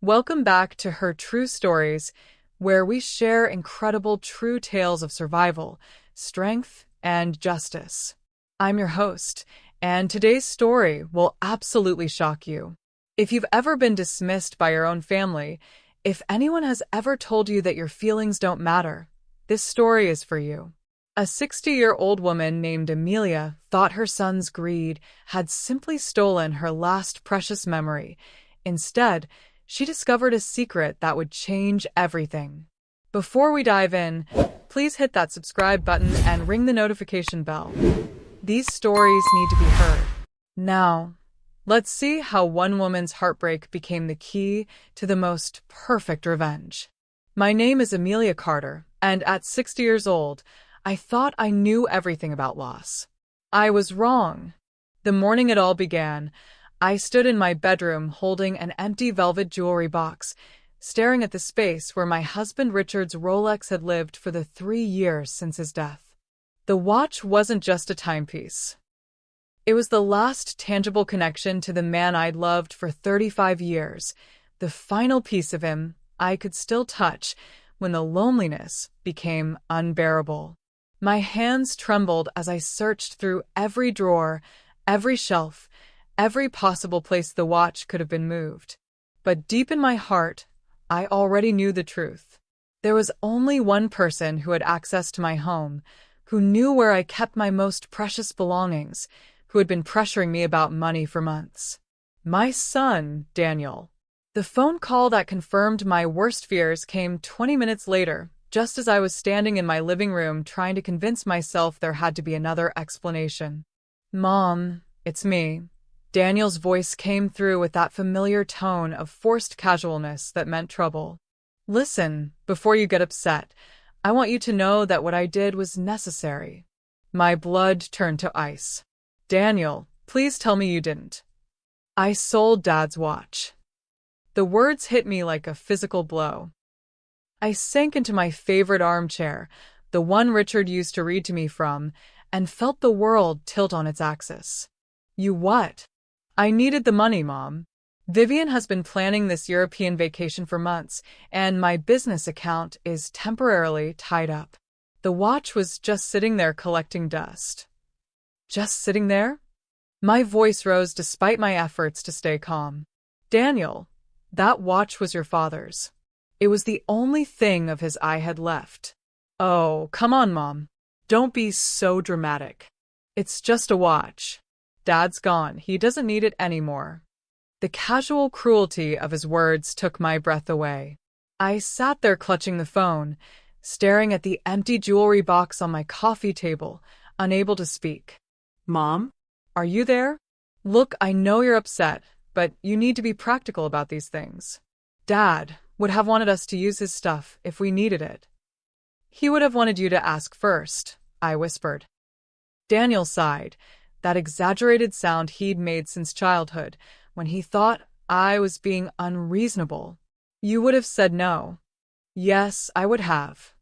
Welcome back to Her True Stories, where we share incredible true tales of survival, strength, and justice. I'm your host, and today's story will absolutely shock you. If you've ever been dismissed by your own family, if anyone has ever told you that your feelings don't matter, this story is for you. A 60-year-old woman named Amelia thought her son's greed had simply stolen her last precious memory. Instead, she discovered a secret that would change everything. Before we dive in, please hit that subscribe button and ring the notification bell. These stories need to be heard. Now, let's see how one woman's heartbreak became the key to the most perfect revenge. My name is Amelia Carter, and at 60 years old, I thought I knew everything about loss. I was wrong. The morning it all began, I stood in my bedroom holding an empty velvet jewelry box, staring at the space where my husband Richard's Rolex had lived for the 3 years since his death. The watch wasn't just a timepiece. It was the last tangible connection to the man I'd loved for 35 years, the final piece of him I could still touch when the loneliness became unbearable. My hands trembled as I searched through every drawer, every shelf, every possible place the watch could have been moved. But deep in my heart, I already knew the truth. There was only one person who had access to my home, who knew where I kept my most precious belongings, who had been pressuring me about money for months. My son, Daniel. The phone call that confirmed my worst fears came 20 minutes later, just as I was standing in my living room trying to convince myself there had to be another explanation. "Mom, it's me." Daniel's voice came through with that familiar tone of forced casualness that meant trouble. "Listen, before you get upset, I want you to know that what I did was necessary." My blood turned to ice. "Daniel, please tell me you didn't." "I sold Dad's watch." The words hit me like a physical blow. I sank into my favorite armchair, the one Richard used to read to me from, and felt the world tilt on its axis. "You what?" "I needed the money, Mom. Vivian has been planning this European vacation for months, and my business account is temporarily tied up." The watch was just sitting there collecting dust. Just sitting there? My voice rose despite my efforts to stay calm. "Daniel, that watch was your father's. It was the only thing of his I had left." "Oh, come on, Mom. Don't be so dramatic. It's just a watch. Dad's gone. He doesn't need it anymore." The casual cruelty of his words took my breath away. I sat there clutching the phone, staring at the empty jewelry box on my coffee table, unable to speak. "Mom? Are you there? Look, I know you're upset, but you need to be practical about these things. Dad would have wanted us to use his stuff if we needed it." "He would have wanted you to ask first," I whispered. Daniel sighed, that exaggerated sound he'd made since childhood, when he thought I was being unreasonable. "You would have said no." "Yes, I would have."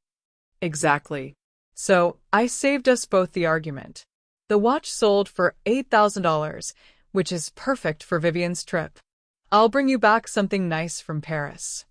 "Exactly. So I saved us both the argument. The watch sold for $8,000, which is perfect for Vivian's trip. I'll bring you back something nice from Paris."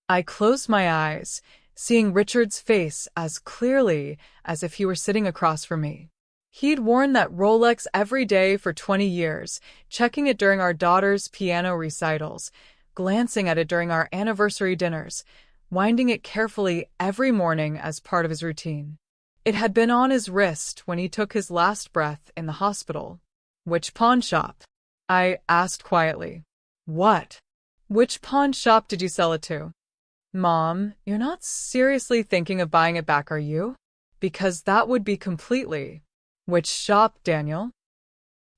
I closed my eyes, seeing Richard's face as clearly as if he were sitting across from me. He'd worn that Rolex every day for 20 years, checking it during our daughter's piano recitals, glancing at it during our anniversary dinners, winding it carefully every morning as part of his routine. It had been on his wrist when he took his last breath in the hospital. "Which pawn shop?" I asked quietly. "What? Which pawn shop did you sell it to?" "Mom, you're not seriously thinking of buying it back, are you? Because that would be completely—" "Which shop, Daniel?"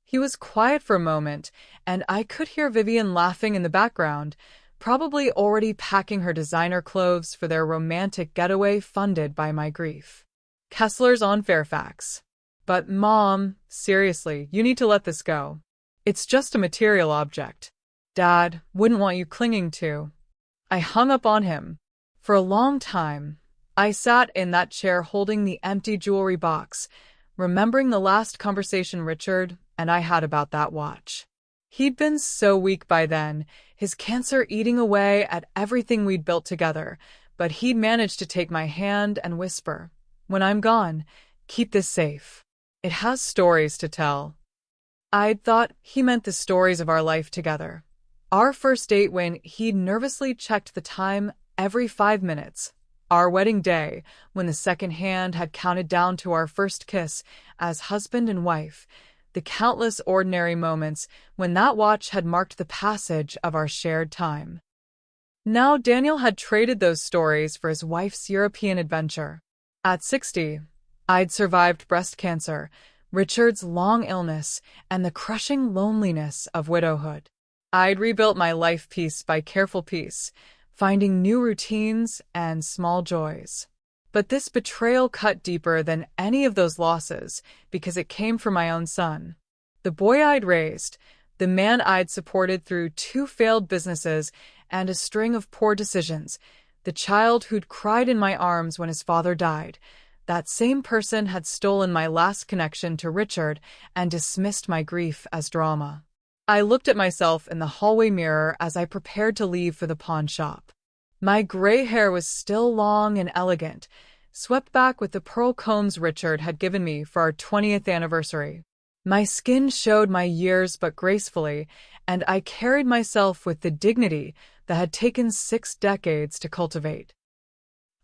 He was quiet for a moment, and I could hear Vivian laughing in the background, probably already packing her designer clothes for their romantic getaway funded by my grief. "Kessler's on Fairfax." "But Mom, seriously, you need to let this go. It's just a material object. Dad wouldn't want you clinging to." I hung up on him. For a long time, I sat in that chair holding the empty jewelry box, remembering the last conversation Richard and I had about that watch. He'd been so weak by then, his cancer eating away at everything we'd built together, but he'd managed to take my hand and whisper, "When I'm gone, keep this safe. It has stories to tell." I'd thought he meant the stories of our life together. Our first date when he'd nervously checked the time every 5 minutes. Our wedding day, when the second hand had counted down to our first kiss as husband and wife. The countless ordinary moments when that watch had marked the passage of our shared time. Now Daniel had traded those stories for his wife's European adventure. At 60, I'd survived breast cancer, Richard's long illness, and the crushing loneliness of widowhood. I'd rebuilt my life piece by careful piece, finding new routines and small joys. But this betrayal cut deeper than any of those losses because it came from my own son. The boy I'd raised, the man I'd supported through 2 failed businesses and a string of poor decisions, the child who'd cried in my arms when his father died. That same person had stolen my last connection to Richard and dismissed my grief as drama. I looked at myself in the hallway mirror as I prepared to leave for the pawn shop. My gray hair was still long and elegant, swept back with the pearl combs Richard had given me for our 20th anniversary. My skin showed my years but gracefully, and I carried myself with the dignity that had taken 6 decades to cultivate.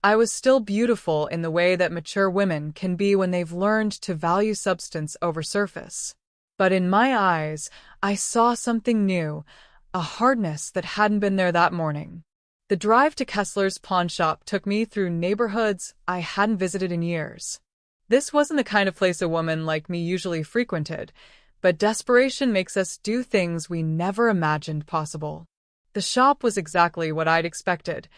I was still beautiful in the way that mature women can be when they've learned to value substance over surface. But in my eyes, I saw something new, a hardness that hadn't been there that morning. The drive to Kessler's pawn shop took me through neighborhoods I hadn't visited in years. This wasn't the kind of place a woman like me usually frequented, but desperation makes us do things we never imagined possible. The shop was exactly what I'd expected.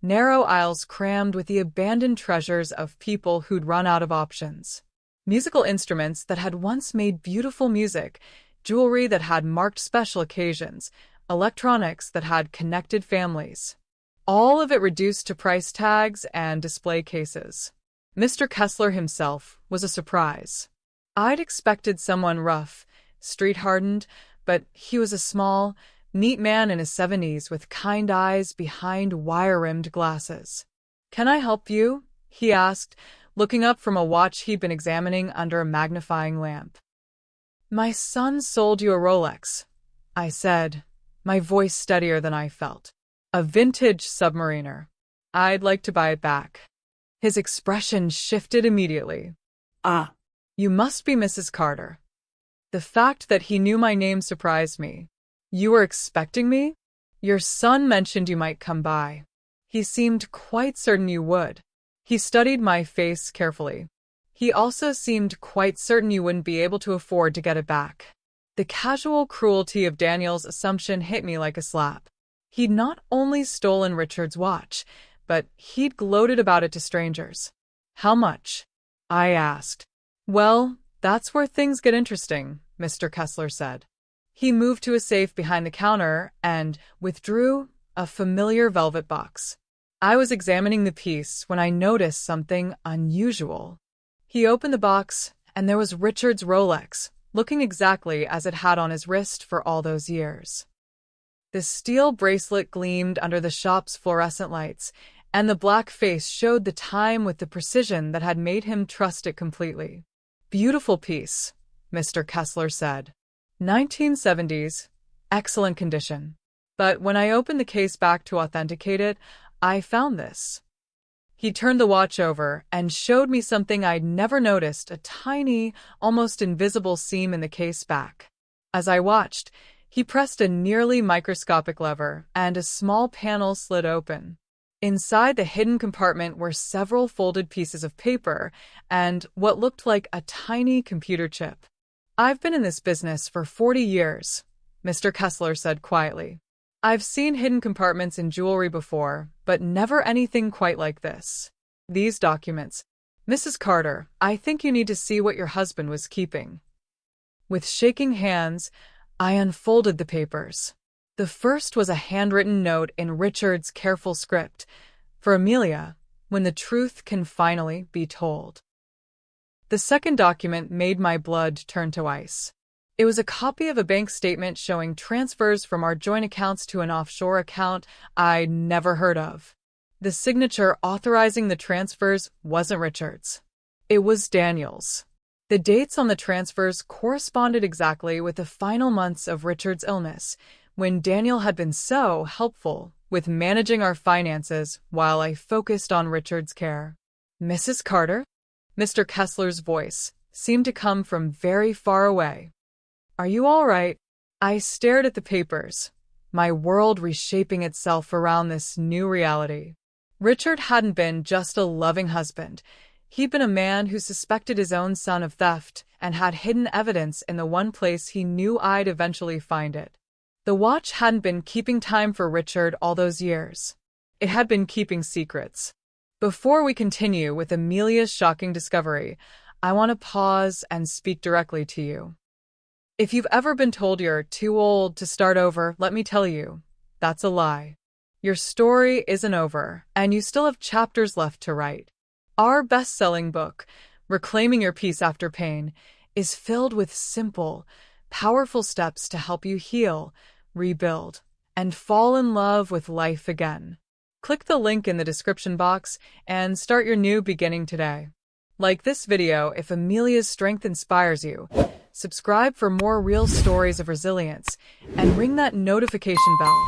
Narrow aisles crammed with the abandoned treasures of people who'd run out of options. Musical instruments that had once made beautiful music, jewelry that had marked special occasions, electronics that had connected families. All of it reduced to price tags and display cases. Mr. Kessler himself was a surprise. I'd expected someone rough, street-hardened, but he was a small, neat man in his 70s with kind eyes behind wire-rimmed glasses. "Can I help you?" he asked, looking up from a watch he'd been examining under a magnifying lamp. "My son sold you a Rolex," I said, my voice steadier than I felt. "A vintage Submariner. I'd like to buy it back." His expression shifted immediately. "Ah, "You must be Mrs. Carter." The fact that he knew my name surprised me. "You were expecting me? Your son mentioned you might come by. He seemed quite certain you would." He studied my face carefully. "He also seemed quite certain you wouldn't be able to afford to get it back." The casual cruelty of Daniel's assumption hit me like a slap. He'd not only stolen Richard's watch, but he'd gloated about it to strangers. "How much?" I asked. "Well, that's where things get interesting," Mr. Kessler said. He moved to a safe behind the counter and withdrew a familiar velvet box. I was examining the piece when I noticed something unusual. He opened the box, and there was Richard's Rolex, looking exactly as it had on his wrist for all those years. The steel bracelet gleamed under the shop's fluorescent lights, and the black face showed the time with the precision that had made him trust it completely. "Beautiful piece," Mr. Kessler said. 1970s, excellent condition. But when I opened the case back to authenticate it, I found this. He turned the watch over and showed me something I'd never noticed, a tiny, almost invisible seam in the case back. As I watched, he pressed a nearly microscopic lever, and a small panel slid open. Inside the hidden compartment were several folded pieces of paper and what looked like a tiny computer chip. "I've been in this business for 40 years, Mr. Kessler said quietly. "I've seen hidden compartments in jewelry before, but never anything quite like this. These documents. Mrs. Carter, I think you need to see what your husband was keeping." With shaking hands, I unfolded the papers. The first was a handwritten note in Richard's careful script, "For Amelia, when the truth can finally be told." The second document made my blood turn to ice. It was a copy of a bank statement showing transfers from our joint accounts to an offshore account I'd never heard of. The signature authorizing the transfers wasn't Richard's. It was Daniel's. The dates on the transfers corresponded exactly with the final months of Richard's illness, when Daniel had been so helpful with managing our finances while I focused on Richard's care. "Mrs. Carter?" Mr. Kessler's voice seemed to come from very far away. "Are you all right?" I stared at the papers, my world reshaping itself around this new reality. Richard hadn't been just a loving husband. He'd been a man who suspected his own son of theft and had hidden evidence in the one place he knew I'd eventually find it. The watch hadn't been keeping time for Richard all those years. It had been keeping secrets. Before we continue with Amelia's shocking discovery, I want to pause and speak directly to you. If you've ever been told you're too old to start over, let me tell you, that's a lie. Your story isn't over, and you still have chapters left to write. Our best-selling book, Reclaiming Your Peace After Pain, is filled with simple, powerful steps to help you heal, rebuild, and fall in love with life again. Click the link in the description box and start your new beginning today. Like this video if Amelia's strength inspires you. Subscribe for more real stories of resilience, and ring that notification bell,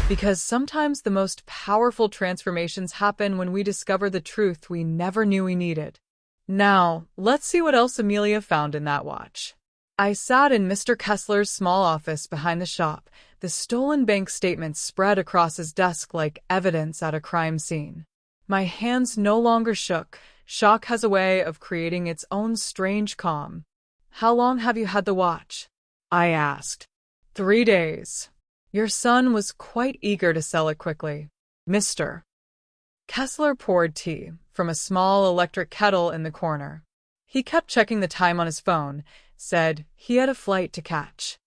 because sometimes the most powerful transformations happen when we discover the truth we never knew we needed. Now, let's see what else Amelia found in that watch. I sat in Mr. Kessler's small office behind the shop, the stolen bank statements spread across his desk like evidence at a crime scene. My hands no longer shook. Shock has a way of creating its own strange calm. "How long have you had the watch?" I asked. 3 days. Your son was quite eager to sell it quickly. Mr. Kessler poured tea from a small electric kettle in the corner. He kept checking the time on his phone, said he had a flight to catch.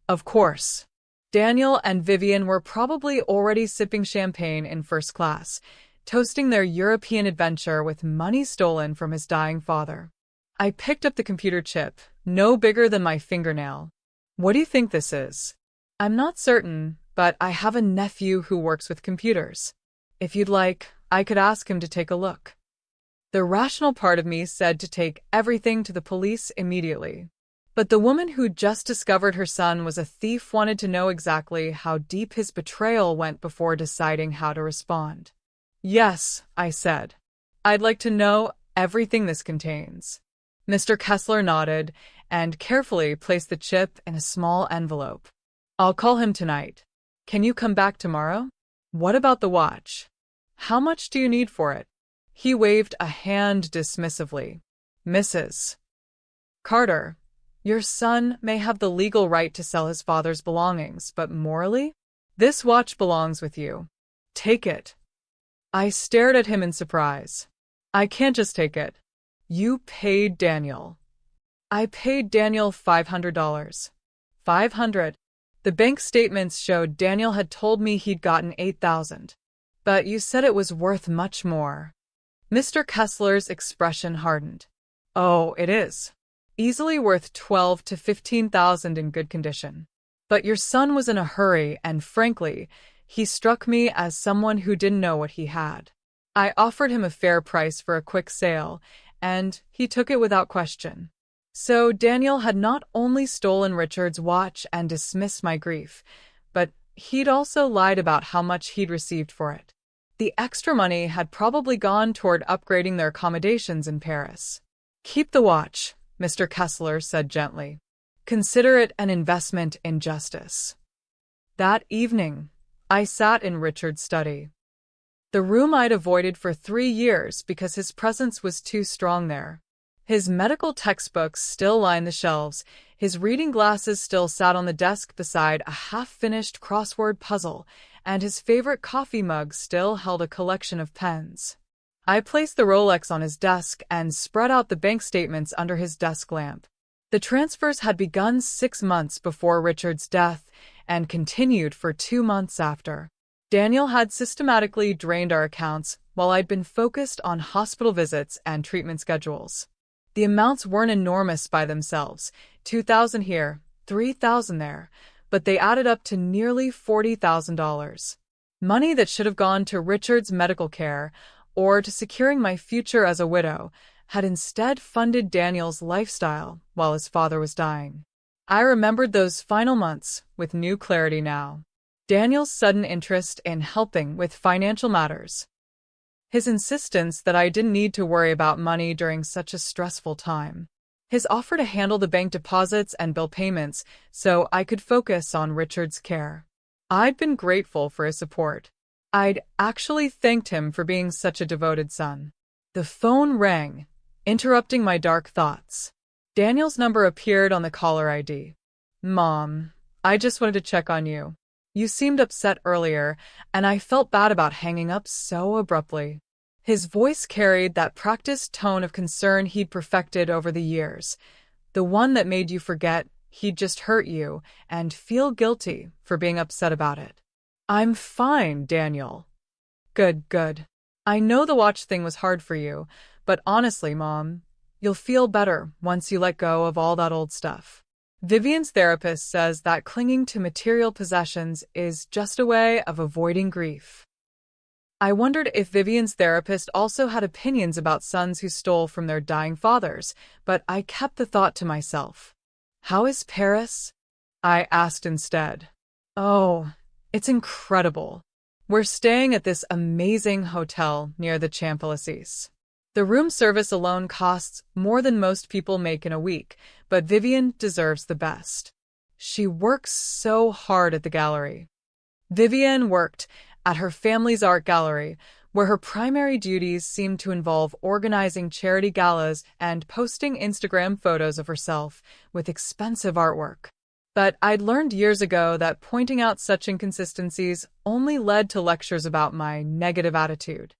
Of course. Daniel and Vivian were probably already sipping champagne in first class, toasting their European adventure with money stolen from his dying father. I picked up the computer chip, no bigger than my fingernail. "What do you think this is?" "I'm not certain, but I have a nephew who works with computers. If you'd like, I could ask him to take a look." The rational part of me said to take everything to the police immediately. But the woman who'd just discovered her son was a thief wanted to know exactly how deep his betrayal went before deciding how to respond. "Yes," I said. "I'd like to know everything this contains." Mr. Kessler nodded and carefully placed the chip in a small envelope. "I'll call him tonight. Can you come back tomorrow?" "What about the watch? How much do you need for it?" He waved a hand dismissively. "Mrs. Carter, your son may have the legal right to sell his father's belongings, but morally, this watch belongs with you. Take it." I stared at him in surprise. "I can't just take it. You paid Daniel." "I paid Daniel $500. $500. The bank statements showed Daniel had told me he'd gotten $8,000. But you said it was worth much more." Mr. Kessler's expression hardened. "Oh, it is. Easily worth $12,000 to $15,000 in good condition. But your son was in a hurry, and frankly, he struck me as someone who didn't know what he had. I offered him a fair price for a quick sale, and he took it without question." So Daniel had not only stolen Richard's watch and dismissed my grief, but he'd also lied about how much he'd received for it. The extra money had probably gone toward upgrading their accommodations in Paris. "Keep the watch," Mr. Kessler said gently. "Consider it an investment in justice." That evening, I sat in Richard's study. The room I'd avoided for 3 years because his presence was too strong there. His medical textbooks still lined the shelves, his reading glasses still sat on the desk beside a half-finished crossword puzzle, and his favorite coffee mug still held a collection of pens. I placed the Rolex on his desk and spread out the bank statements under his desk lamp. The transfers had begun 6 months before Richard's death and continued for 2 months after. Daniel had systematically drained our accounts while I'd been focused on hospital visits and treatment schedules. The amounts weren't enormous by themselves, $2,000 here, $3,000 there, but they added up to nearly $40,000. Money that should have gone to Richard's medical care or to securing my future as a widow had instead funded Daniel's lifestyle while his father was dying. I remembered those final months with new clarity now. Daniel's sudden interest in helping with financial matters. His insistence that I didn't need to worry about money during such a stressful time. His offer to handle the bank deposits and bill payments so I could focus on Richard's care. I'd been grateful for his support. I'd actually thanked him for being such a devoted son. The phone rang, interrupting my dark thoughts. Daniel's number appeared on the caller ID. "Mom, I just wanted to check on you. You seemed upset earlier, and I felt bad about hanging up so abruptly." His voice carried that practiced tone of concern he'd perfected over the years, the one that made you forget he'd just hurt you and feel guilty for being upset about it. "I'm fine, Daniel." Good, good. I know the watch thing was hard for you, but honestly, Mom, you'll feel better once you let go of all that old stuff. Vivian's therapist says that clinging to material possessions is just a way of avoiding grief. I wondered if Vivian's therapist also had opinions about sons who stole from their dying fathers, but I kept the thought to myself. "How is Paris?" I asked instead. "Oh, it's incredible. We're staying at this amazing hotel near the Champs-Élysées. The room service alone costs more than most people make in a week, but Vivian deserves the best. She works so hard at the gallery." Vivian worked at her family's art gallery, where her primary duties seemed to involve organizing charity galas and posting Instagram photos of herself with expensive artwork. But I'd learned years ago that pointing out such inconsistencies only led to lectures about my negative attitude.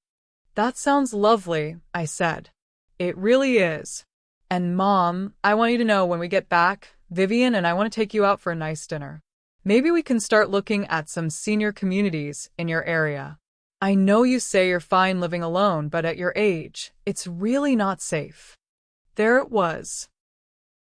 "That sounds lovely," I said. "It really is. And Mom, I want you to know when we get back, Vivian and I want to take you out for a nice dinner. Maybe we can start looking at some senior communities in your area. I know you say you're fine living alone, but at your age, it's really not safe." There it was.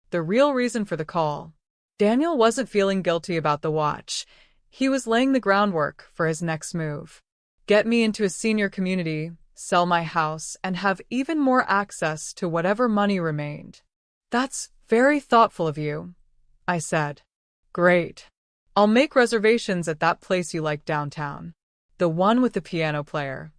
The real reason for the call. Daniel wasn't feeling guilty about the watch. He was laying the groundwork for his next move. Get me into a senior community, sell my house, and have even more access to whatever money remained. "That's very thoughtful of you," I said. "Great. I'll make reservations at that place you like downtown. The one with the piano player."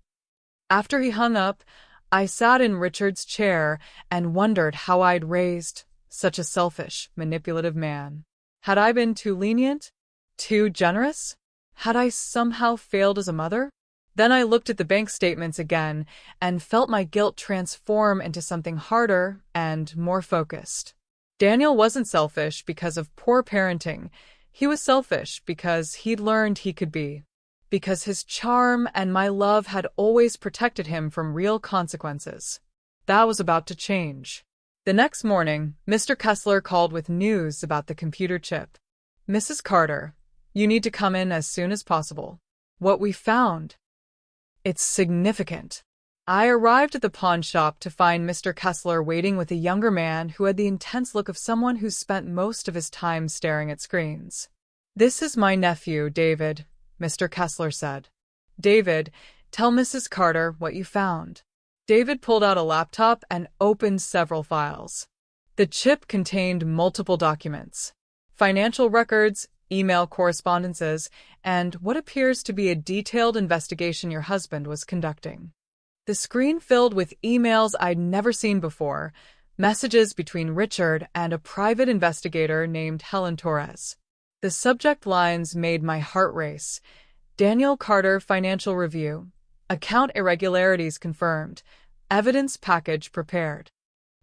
After he hung up, I sat in Richard's chair and wondered how I'd raised such a selfish, manipulative man. Had I been too lenient? Too generous? Had I somehow failed as a mother? Then I looked at the bank statements again and felt my guilt transform into something harder and more focused. Daniel wasn't selfish because of poor parenting. He was selfish because he'd learned he could be. Because his charm and my love had always protected him from real consequences. That was about to change. The next morning, Mr. Kessler called with news about the computer chip. "Mrs. Carter, you need to come in as soon as possible. What we found. It's significant." I arrived at the pawn shop to find Mr. Kessler waiting with a younger man who had the intense look of someone who spent most of his time staring at screens. "This is my nephew, David," Mr. Kessler said. "David, tell Mrs. Carter what you found." David pulled out a laptop and opened several files. The chip contained multiple documents, financial records, email correspondences, and what appears to be a detailed investigation your husband was conducting. The screen filled with emails I'd never seen before, messages between Richard and a private investigator named Helen Torres. The subject lines made my heart race. "Daniel Carter Financial Review. Account irregularities confirmed. Evidence package prepared.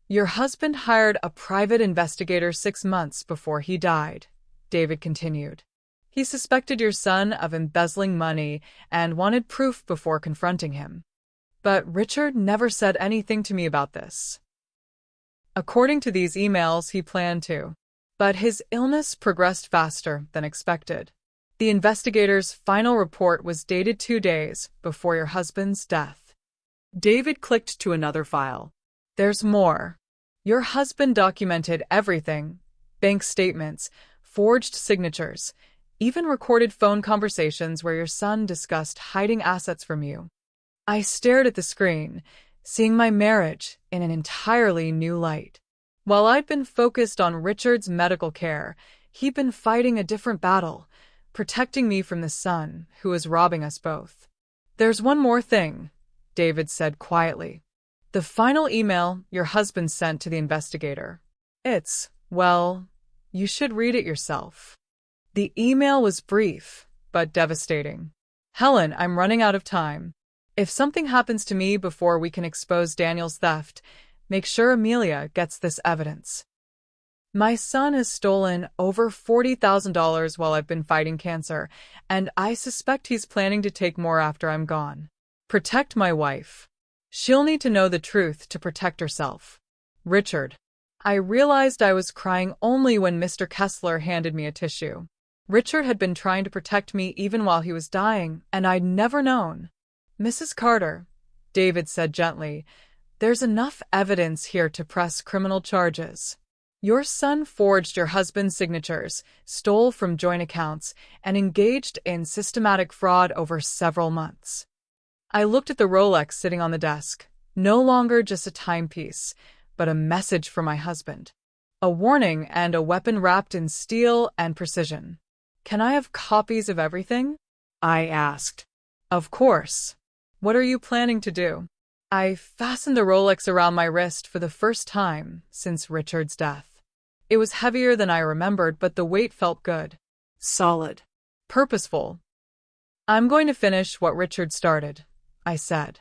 Your husband hired a private investigator 6 months before he died," David continued. "He suspected your son of embezzling money and wanted proof before confronting him. But Richard never said anything to me about this. According to these emails, he planned to. But his illness progressed faster than expected. The investigator's final report was dated 2 days before your husband's death." David clicked to another file. "There's more. Your husband documented everything: bank statements, forged signatures, even recorded phone conversations where your son discussed hiding assets from you. I stared at the screen, seeing my marriage in an entirely new light. While I'd been focused on Richard's medical care, he'd been fighting a different battle, protecting me from the son who was robbing us both. "There's one more thing," David said quietly. "The final email your husband sent to the investigator. Well, you should read it yourself." The email was brief, but devastating. "Helen, I'm running out of time. If something happens to me before we can expose Daniel's theft, make sure Amelia gets this evidence. My son has stolen over $40,000 while I've been fighting cancer, and I suspect he's planning to take more after I'm gone. Protect my wife. She'll need to know the truth to protect herself. Richard." I realized I was crying only when Mr. Kessler handed me a tissue. Richard had been trying to protect me even while he was dying, and I'd never known. "Mrs. Carter," David said gently, "there's enough evidence here to press criminal charges. Your son forged your husband's signatures, stole from joint accounts, and engaged in systematic fraud over several months." I looked at the Rolex sitting on the desk, no longer just a timepiece, but a message from my husband. A warning and a weapon wrapped in steel and precision. "Can I have copies of everything?" I asked. "Of course. What are you planning to do?" I fastened the Rolex around my wrist for the first time since Richard's death. It was heavier than I remembered, but the weight felt good. Solid. Purposeful. "I'm going to finish what Richard started," I said.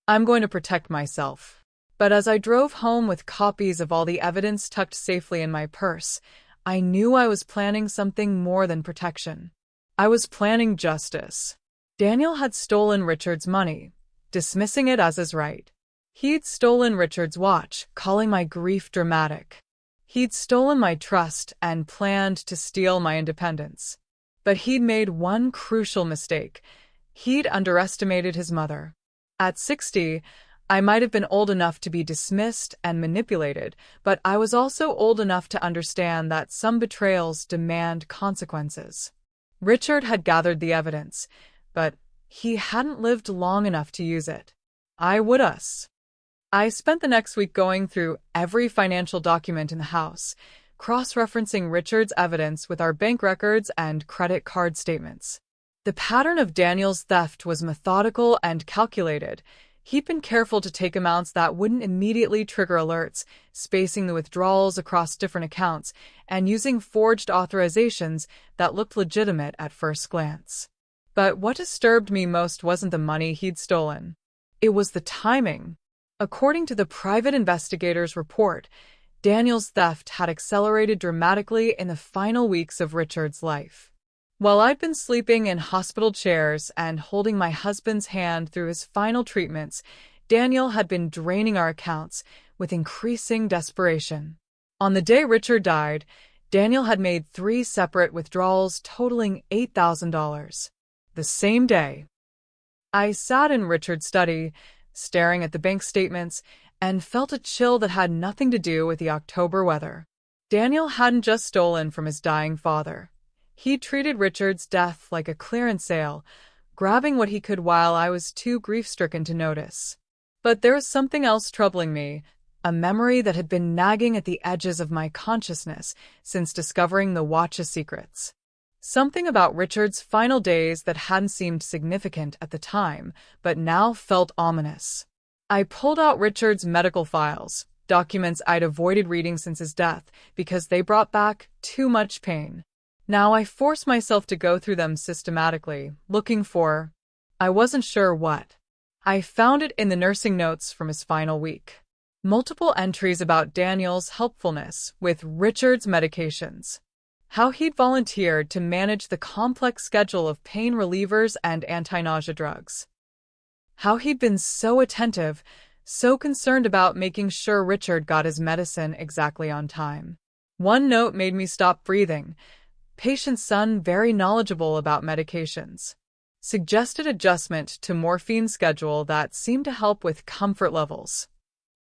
"I'm going to protect myself." But as I drove home with copies of all the evidence tucked safely in my purse, I knew I was planning something more than protection. I was planning justice. Daniel had stolen Richard's money, dismissing it as his right. He'd stolen Richard's watch, calling my grief dramatic. He'd stolen my trust and planned to steal my independence. But he'd made one crucial mistake. He'd underestimated his mother. At 60, I might have been old enough to be dismissed and manipulated, but I was also old enough to understand that some betrayals demand consequences. Richard had gathered the evidence, but he hadn't lived long enough to use it. I would us. I spent the next week going through every financial document in the house, cross-referencing Richard's evidence with our bank records and credit card statements. The pattern of Daniel's theft was methodical and calculated. He'd been careful to take amounts that wouldn't immediately trigger alerts, spacing the withdrawals across different accounts, and using forged authorizations that looked legitimate at first glance. But what disturbed me most wasn't the money he'd stolen. It was the timing. According to the private investigator's report, Daniel's theft had accelerated dramatically in the final weeks of Richard's life. While I'd been sleeping in hospital chairs and holding my husband's hand through his final treatments, Daniel had been draining our accounts with increasing desperation. On the day Richard died, Daniel had made 3 separate withdrawals totaling $8,000. The same day. I sat in Richard's study, staring at the bank statements, and felt a chill that had nothing to do with the October weather. Daniel hadn't just stolen from his dying father. He treated Richard's death like a clearance sale, grabbing what he could while I was too grief-stricken to notice. But there was something else troubling me, a memory that had been nagging at the edges of my consciousness since discovering the watch's secrets. Something about Richard's final days that hadn't seemed significant at the time, but now felt ominous. I pulled out Richard's medical files, documents I'd avoided reading since his death because they brought back too much pain. Now I forced myself to go through them systematically, looking for, I wasn't sure what. I found it in the nursing notes from his final week. Multiple entries about Daniel's helpfulness with Richard's medications. How he'd volunteered to manage the complex schedule of pain relievers and anti-nausea drugs. How he'd been so attentive, so concerned about making sure Richard got his medicine exactly on time. One note made me stop breathing. Patient's son very knowledgeable about medications. Suggested adjustment to morphine schedule that seemed to help with comfort levels.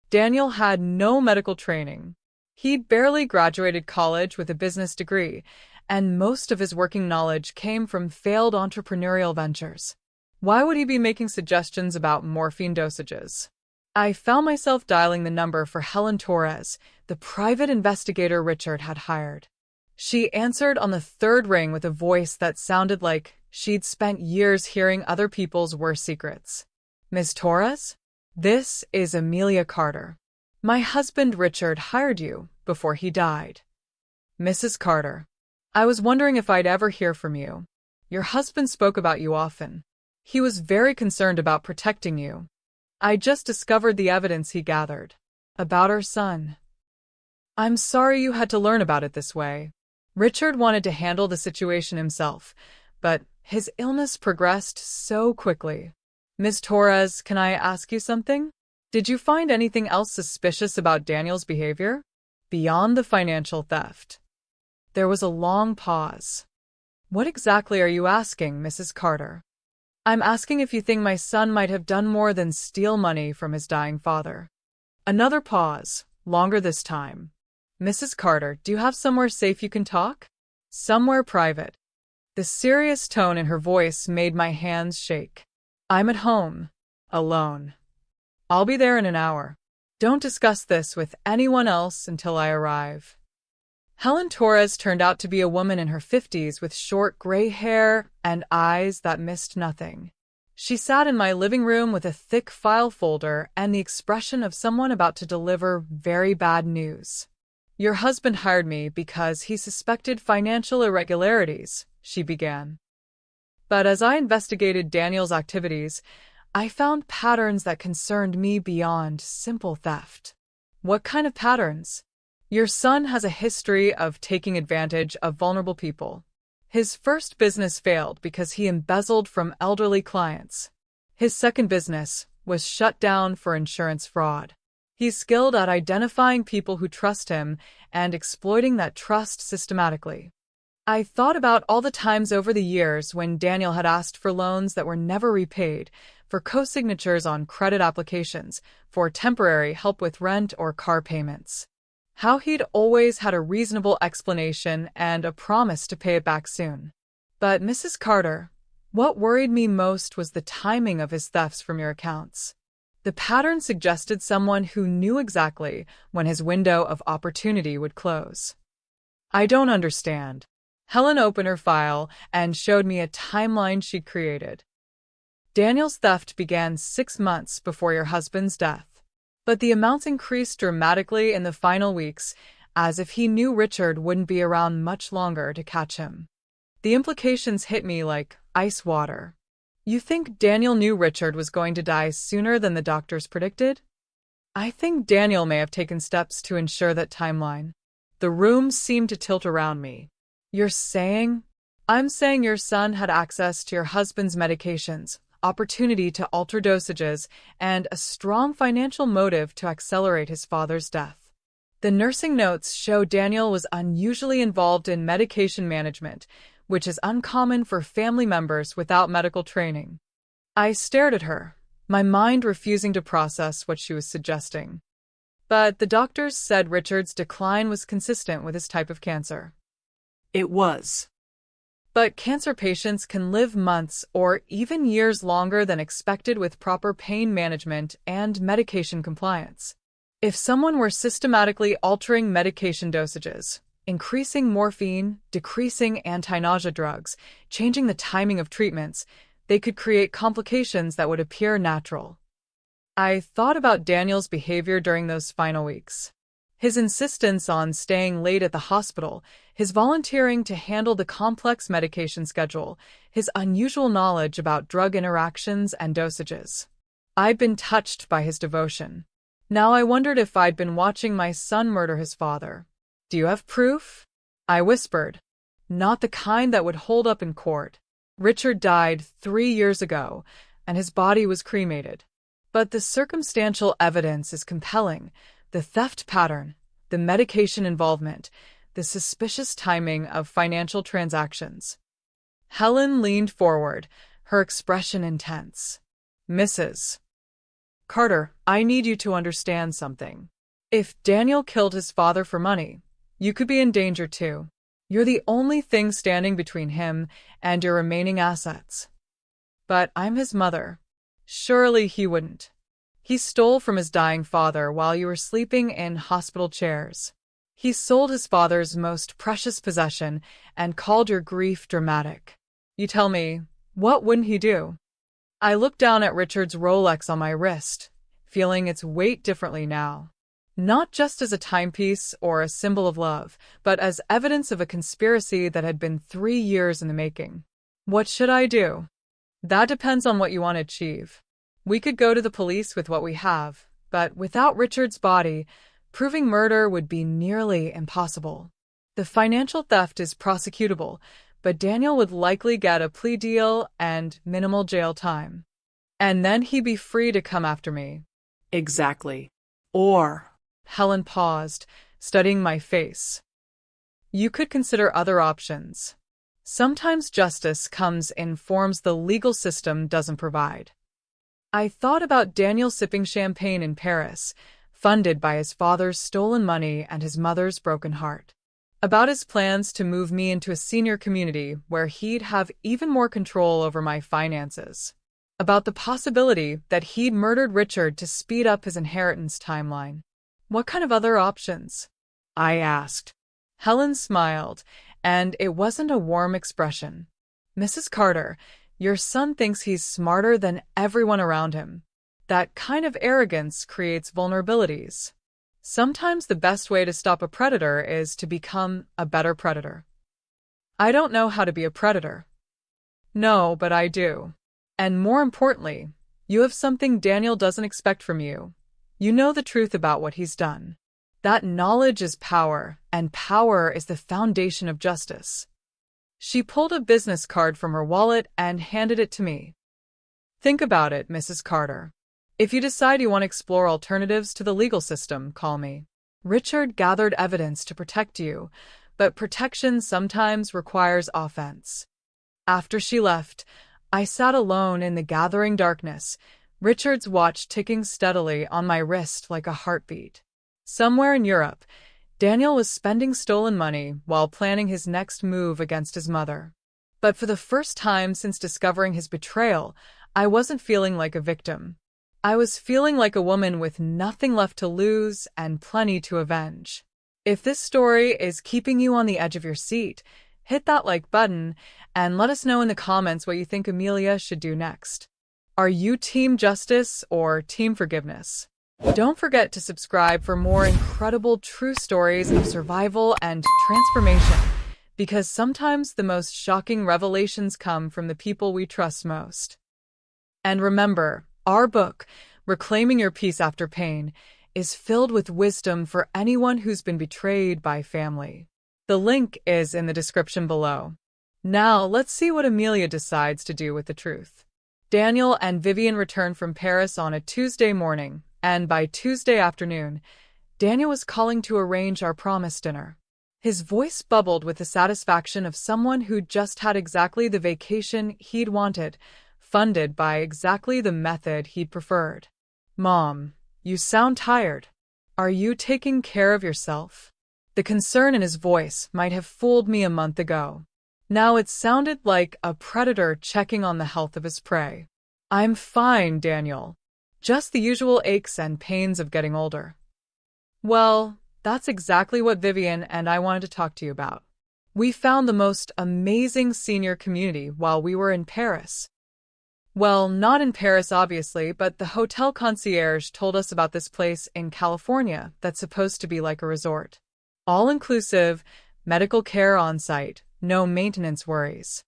Daniel had no medical training. He'd barely graduated college with a business degree, and most of his working knowledge came from failed entrepreneurial ventures. Why would he be making suggestions about morphine dosages? I found myself dialing the number for Helen Torres, the private investigator Richard had hired. She answered on the third ring with a voice that sounded like she'd spent years hearing other people's worst secrets. Ms. Torres? This is Amelia Carter. My husband Richard hired you before he died. Mrs. Carter. I was wondering if I'd ever hear from you. Your husband spoke about you often. He was very concerned about protecting you. I just discovered the evidence he gathered. About our son. I'm sorry you had to learn about it this way. Richard wanted to handle the situation himself, but his illness progressed so quickly. Ms. Torres, can I ask you something? Did you find anything else suspicious about Daniel's behavior? Beyond the financial theft. There was a long pause. What exactly are you asking, Mrs. Carter? I'm asking if you think my son might have done more than steal money from his dying father. Another pause, longer this time. Mrs. Carter, do you have somewhere safe you can talk? Somewhere private. The serious tone in her voice made my hands shake. I'm at home, alone. I'll be there in an hour. Don't discuss this with anyone else until I arrive. Helen Torres turned out to be a woman in her 50s with short gray hair and eyes that missed nothing. She sat in my living room with a thick file folder and the expression of someone about to deliver very bad news. Your husband hired me because he suspected financial irregularities, she began. But as I investigated Daniel's activities, I found patterns that concerned me beyond simple theft. What kind of patterns? Your son has a history of taking advantage of vulnerable people. His first business failed because he embezzled from elderly clients. His second business was shut down for insurance fraud. He's skilled at identifying people who trust him and exploiting that trust systematically. I thought about all the times over the years when Daniel had asked for loans that were never repaid, for co-signatures on credit applications, for temporary help with rent or car payments. How he'd always had a reasonable explanation and a promise to pay it back soon. But Mrs. Carter, what worried me most was the timing of his thefts from your accounts. The pattern suggested someone who knew exactly when his window of opportunity would close. I don't understand. Helen opened her file and showed me a timeline she'd created. Daniel's theft began 6 months before your husband's death. But the amounts increased dramatically in the final weeks, as if he knew Richard wouldn't be around much longer to catch him. The implications hit me like ice water. You think Daniel knew Richard was going to die sooner than the doctors predicted? I think Daniel may have taken steps to ensure that timeline. The room seemed to tilt around me. You're saying? I'm saying your son had access to your husband's medications, opportunity to alter dosages, and a strong financial motive to accelerate his father's death. The nursing notes show Daniel was unusually involved in medication management, which is uncommon for family members without medical training. I stared at her, my mind refusing to process what she was suggesting. But the doctors said Richard's decline was consistent with his type of cancer. It was. But cancer patients can live months or even years longer than expected with proper pain management and medication compliance. If someone were systematically altering medication dosages, increasing morphine, decreasing anti-nausea drugs, changing the timing of treatments, they could create complications that would appear natural. I thought about Daniel's behavior during those final weeks. His insistence on staying late at the hospital, his volunteering to handle the complex medication schedule, his unusual knowledge about drug interactions and dosages. I'd been touched by his devotion. Now I wondered if I'd been watching my son murder his father. Do you have proof? I whispered. Not the kind that would hold up in court. Richard died 3 years ago, and his body was cremated. But the circumstantial evidence is compelling. The theft pattern, the medication involvement, the suspicious timing of financial transactions. Helen leaned forward, her expression intense. Mrs. Carter, I need you to understand something. If Daniel killed his father for money, you could be in danger too. You're the only thing standing between him and your remaining assets. But I'm his mother. Surely he wouldn't. He stole from his dying father while you were sleeping in hospital chairs. He sold his father's most precious possession and called your grief dramatic. You tell me, what wouldn't he do? I looked down at Richard's Rolex on my wrist, feeling its weight differently now. Not just as a timepiece or a symbol of love, but as evidence of a conspiracy that had been 3 years in the making. What should I do? That depends on what you want to achieve. We could go to the police with what we have, but without Richard's body, proving murder would be nearly impossible. The financial theft is prosecutable, but Daniel would likely get a plea deal and minimal jail time. And then he'd be free to come after me. Exactly. Or... Helen paused, studying my face. You could consider other options. Sometimes justice comes in forms the legal system doesn't provide. I thought about Daniel sipping champagne in Paris, funded by his father's stolen money and his mother's broken heart. About his plans to move me into a senior community where he'd have even more control over my finances. About the possibility that he'd murdered Richard to speed up his inheritance timeline. What kind of other options? I asked. Helen smiled, and it wasn't a warm expression. Mrs. Carter, your son thinks he's smarter than everyone around him. That kind of arrogance creates vulnerabilities. Sometimes the best way to stop a predator is to become a better predator. I don't know how to be a predator. No, but I do. And more importantly, you have something Daniel doesn't expect from you. You know the truth about what he's done. That knowledge is power, and power is the foundation of justice. She pulled a business card from her wallet and handed it to me. Think about it, Mrs. Carter. If you decide you want to explore alternatives to the legal system, call me. Richard gathered evidence to protect you, but protection sometimes requires offense. After she left, I sat alone in the gathering darkness, Richard's watch ticking steadily on my wrist like a heartbeat. Somewhere in Europe, Daniel was spending stolen money while planning his next move against his mother. But for the first time since discovering his betrayal, I wasn't feeling like a victim. I was feeling like a woman with nothing left to lose and plenty to avenge. If this story is keeping you on the edge of your seat, hit that like button and let us know in the comments what you think Amelia should do next. Are you Team Justice or Team Forgiveness? Don't forget to subscribe for more incredible true stories of survival and transformation, because sometimes the most shocking revelations come from the people we trust most. And remember, our book, Reclaiming Your Peace After Pain, is filled with wisdom for anyone who's been betrayed by family. The link is in the description below. Now, let's see what Amelia decides to do with the truth. Daniel and Vivian return from Paris on a Tuesday morning, and by Tuesday afternoon, Daniel was calling to arrange our promised dinner. His voice bubbled with the satisfaction of someone who'd just had exactly the vacation he'd wanted, funded by exactly the method he'd preferred. Mom, you sound tired. Are you taking care of yourself? The concern in his voice might have fooled me a month ago. Now it sounded like a predator checking on the health of his prey. I'm fine, Daniel. Just the usual aches and pains of getting older. Well, that's exactly what Vivian and I wanted to talk to you about. We found the most amazing senior community while we were in Paris. Well, not in Paris, obviously, but the hotel concierge told us about this place in California that's supposed to be like a resort. All-inclusive, medical care on site, no maintenance worries.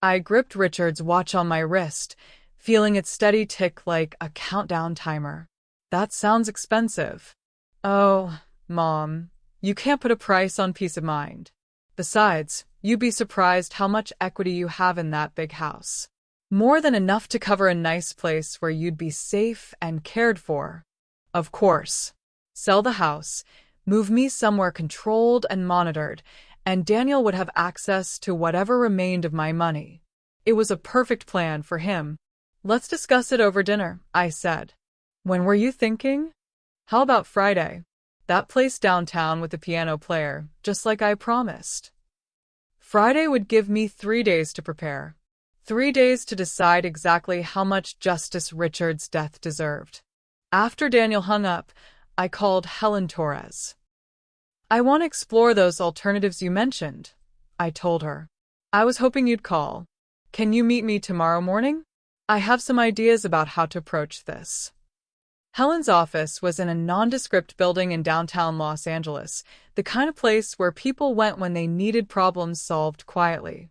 I gripped Richard's watch on my wrist, feeling its steady tick like a countdown timer. That sounds expensive. Oh, Mom, you can't put a price on peace of mind. Besides, you'd be surprised how much equity you have in that big house. More than enough to cover a nice place where you'd be safe and cared for. Of course. Sell the house, move me somewhere controlled and monitored, and Daniel would have access to whatever remained of my money. It was a perfect plan for him. Let's discuss it over dinner, I said. When were you thinking? How about Friday? That place downtown with the piano player, just like I promised. Friday would give me 3 days to prepare. 3 days to decide exactly how much justice Richard's death deserved. After Daniel hung up, I called Helen Torres. "I want to explore those alternatives you mentioned," I told her. "I was hoping you'd call. Can you meet me tomorrow morning? I have some ideas about how to approach this." Helen's office was in a nondescript building in downtown Los Angeles, the kind of place where people went when they needed problems solved quietly.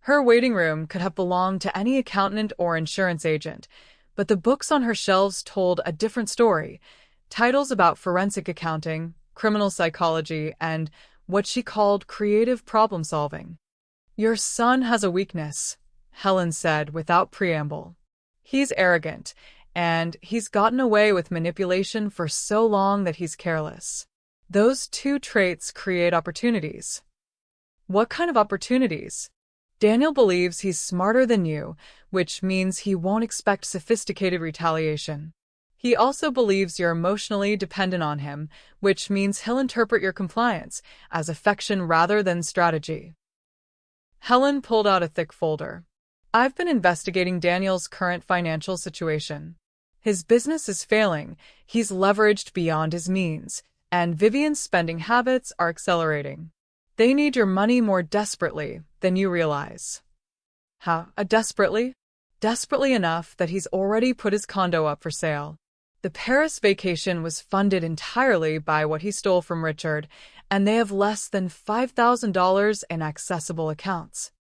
Her waiting room could have belonged to any accountant or insurance agent, but the books on her shelves told a different story. Titles about forensic accounting, criminal psychology, and what she called creative problem solving. "Your son has a weakness," Helen said without preamble. "He's arrogant, and he's gotten away with manipulation for so long that he's careless. Those two traits create opportunities." "What kind of opportunities?" "Daniel believes he's smarter than you, which means he won't expect sophisticated retaliation. He also believes you're emotionally dependent on him, which means he'll interpret your compliance as affection rather than strategy." Helen pulled out a thick folder. "I've been investigating Daniel's current financial situation. His business is failing, he's leveraged beyond his means, and Vivian's spending habits are accelerating. They need your money more desperately than you realize." "How desperately?" "Desperately enough that he's already put his condo up for sale. The Paris vacation was funded entirely by what he stole from Richard, and they have less than $5,000 in accessible accounts."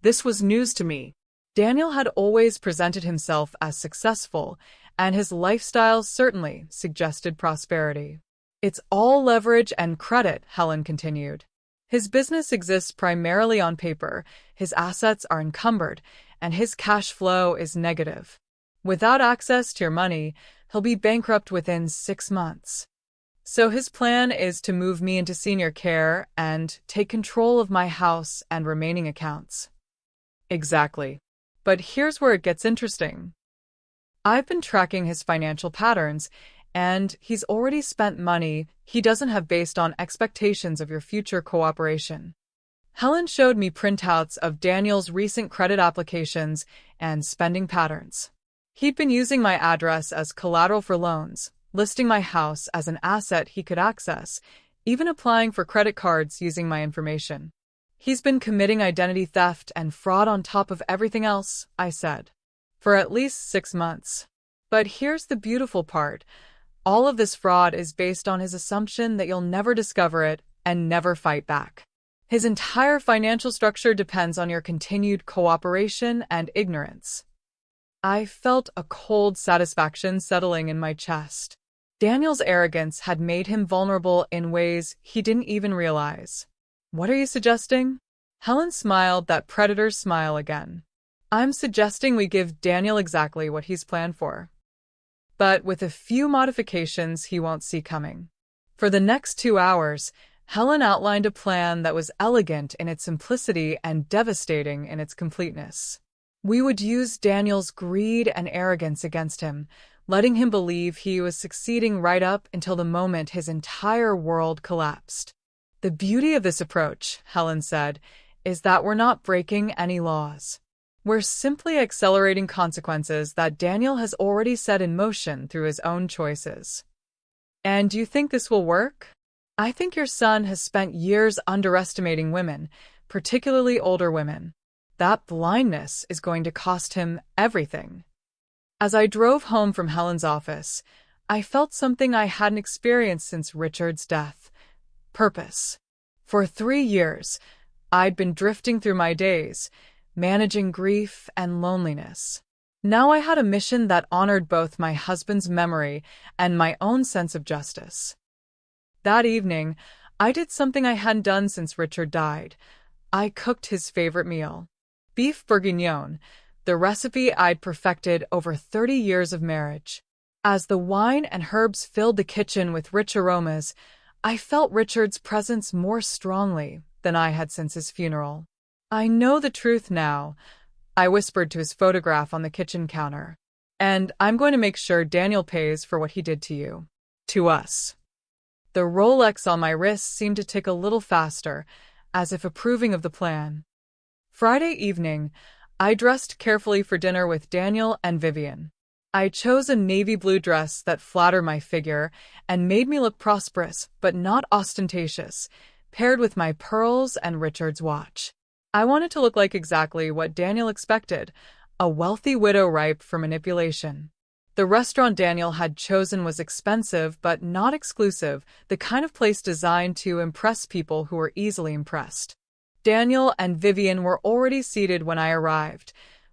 This was news to me. Daniel had always presented himself as successful, and his lifestyle certainly suggested prosperity. "It's all leverage and credit," Helen continued. "His business exists primarily on paper, his assets are encumbered, and his cash flow is negative. Without access to your money, he'll be bankrupt within 6 months. So his plan is to move me into senior care and take control of my house and remaining accounts." "Exactly. But here's where it gets interesting. I've been tracking his financial patterns, and he's already spent money he doesn't have based on expectations of your future cooperation." Helen showed me printouts of Daniel's recent credit applications and spending patterns. He'd been using my address as collateral for loans, listing my house as an asset he could access, even applying for credit cards using my information. "He's been committing identity theft and fraud on top of everything else," I said, "for at least 6 months. But here's the beautiful part. All of this fraud is based on his assumption that you'll never discover it and never fight back. His entire financial structure depends on your continued cooperation and ignorance." I felt a cold satisfaction settling in my chest. Daniel's arrogance had made him vulnerable in ways he didn't even realize. "What are you suggesting?" Helen smiled that predator's smile again. "I'm suggesting we give Daniel exactly what he's planned for, but with a few modifications he won't see coming." For the next 2 hours, Helen outlined a plan that was elegant in its simplicity and devastating in its completeness. We would use Daniel's greed and arrogance against him, letting him believe he was succeeding right up until the moment his entire world collapsed. "The beauty of this approach," Helen said, "is that we're not breaking any laws. We're simply accelerating consequences that Daniel has already set in motion through his own choices." "And do you think this will work?" "I think your son has spent years underestimating women, particularly older women. That blindness is going to cost him everything." As I drove home from Helen's office, I felt something I hadn't experienced since Richard's death: purpose. For 3 years, I'd been drifting through my days, managing grief and loneliness. Now I had a mission that honored both my husband's memory and my own sense of justice. That evening, I did something I hadn't done since Richard died. I cooked his favorite meal: beef bourguignon, the recipe I'd perfected over 30 years of marriage. As the wine and herbs filled the kitchen with rich aromas, I felt Richard's presence more strongly than I had since his funeral. "I know the truth now," I whispered to his photograph on the kitchen counter. "And I'm going to make sure Daniel pays for what he did to you. To us." The Rolex on my wrist seemed to tick a little faster. as if approving of the plan. Friday evening, I dressed carefully for dinner with Daniel and Vivian. I chose a navy blue dress that flattered my figure and made me look prosperous but not ostentatious, paired with my pearls and Richard's watch. I wanted to look like exactly what Daniel expected, a wealthy widow ripe for manipulation. The restaurant Daniel had chosen was expensive but not exclusive, the kind of place designed to impress people who were easily impressed. Daniel and Vivian were already seated when I arrived,